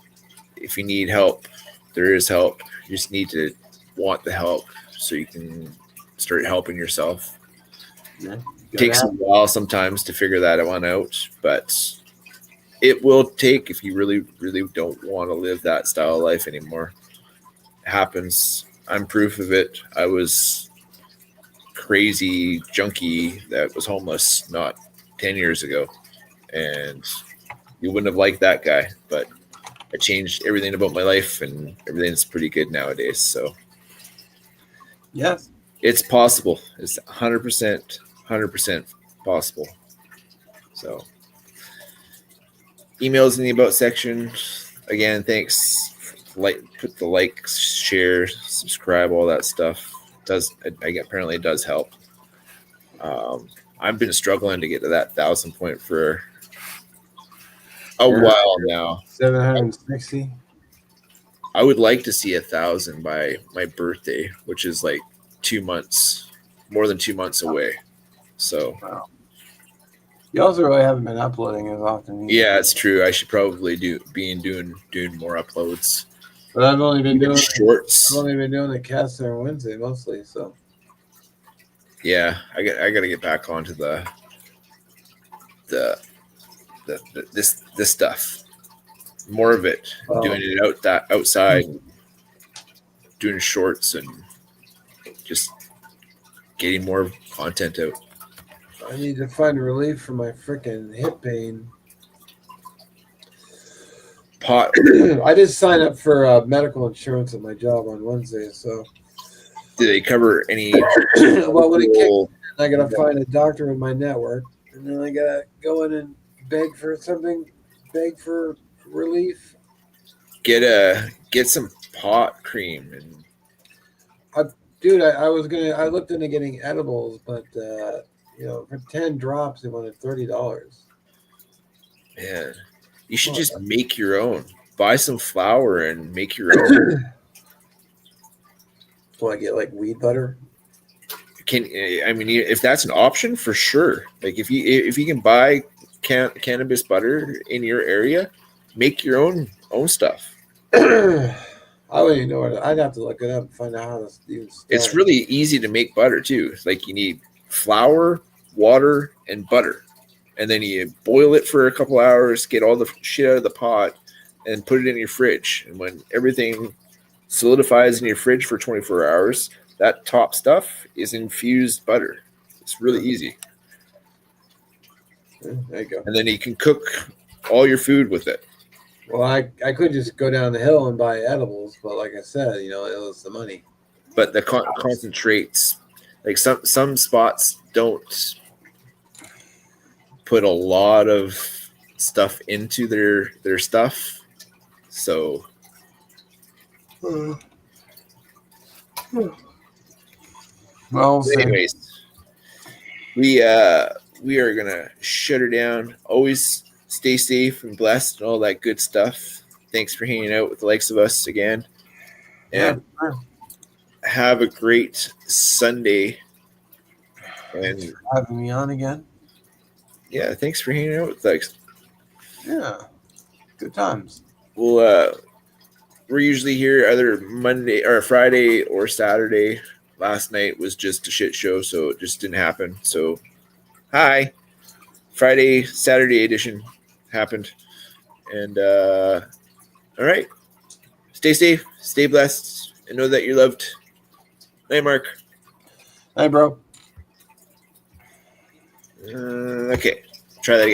if you need help, there is help. You just need to want the help so you can start helping yourself. Yeah. It takes a while sometimes to figure that one out, but it will take if you really, really don't want to live that style of life anymore. It happens. I'm proof of it. I was crazy junkie that was homeless not 10 years ago, and you wouldn't have liked that guy, but I changed everything about my life and everything's pretty good nowadays. So Yes. it's possible. It's 100% possible. So emails in the about section. Again, thanks. Put the like, share, subscribe, all that stuff. Apparently it does help. I've been struggling to get to that 1,000 point for a while now. 760. I would like to see 1,000 by my birthday, which is like 2 months, more than 2 months away. So, Wow. You also really haven't been uploading as often. Yeah, it's true. I should probably doing more uploads. But I've only been doing shorts. I've only been doing the cast on Wednesday mostly. So yeah, I got to get back onto this stuff. More of it. Doing it outside, doing shorts and just getting more content out. I need to find relief from my freaking hip pain. Pot. I did sign up for medical insurance at my job on Wednesday, so. Do they cover any? Well, when it kicks in, I gotta find a doctor in my network, and then I gotta go in and beg for something, beg for relief. Get some pot cream and. Dude, I looked into getting edibles, but for 10 drops they wanted $30. Man, you should just make your own. Buy some flour and make your own. Do I get like weed butter? If that's an option, for sure. Like if you can buy cannabis butter in your area, make your own stuff. I wouldn't even know where I'd have to look it up and find out how to even start. It's really easy to make butter too. Like you need flour, water, and butter. And then you boil it for a couple hours, get all the shit out of the pot, and put it in your fridge. And when everything solidifies in your fridge for 24 hours, that top stuff is infused butter. It's really easy. There you go. And then you can cook all your food with it. Well, I could just go down the hill and buy edibles, but like I said, it was the money. But the concentrates, like some spots don't put a lot of stuff into their stuff. So well, anyways, we are gonna shut her down. Always stay safe and blessed and all that good stuff. Thanks for hanging out with the likes of us again. And have a great Sunday. And thanks for having me on again. Yeah, thanks for hanging out with us. Yeah, good times. We're usually here either Monday or Friday or Saturday. Last night was just a shit show, so it just didn't happen. So, hi. Friday, Saturday edition happened. And, all right. Stay safe, stay blessed, and know that you're loved. Hey, Mark. Hey, bro. Okay. Try that again.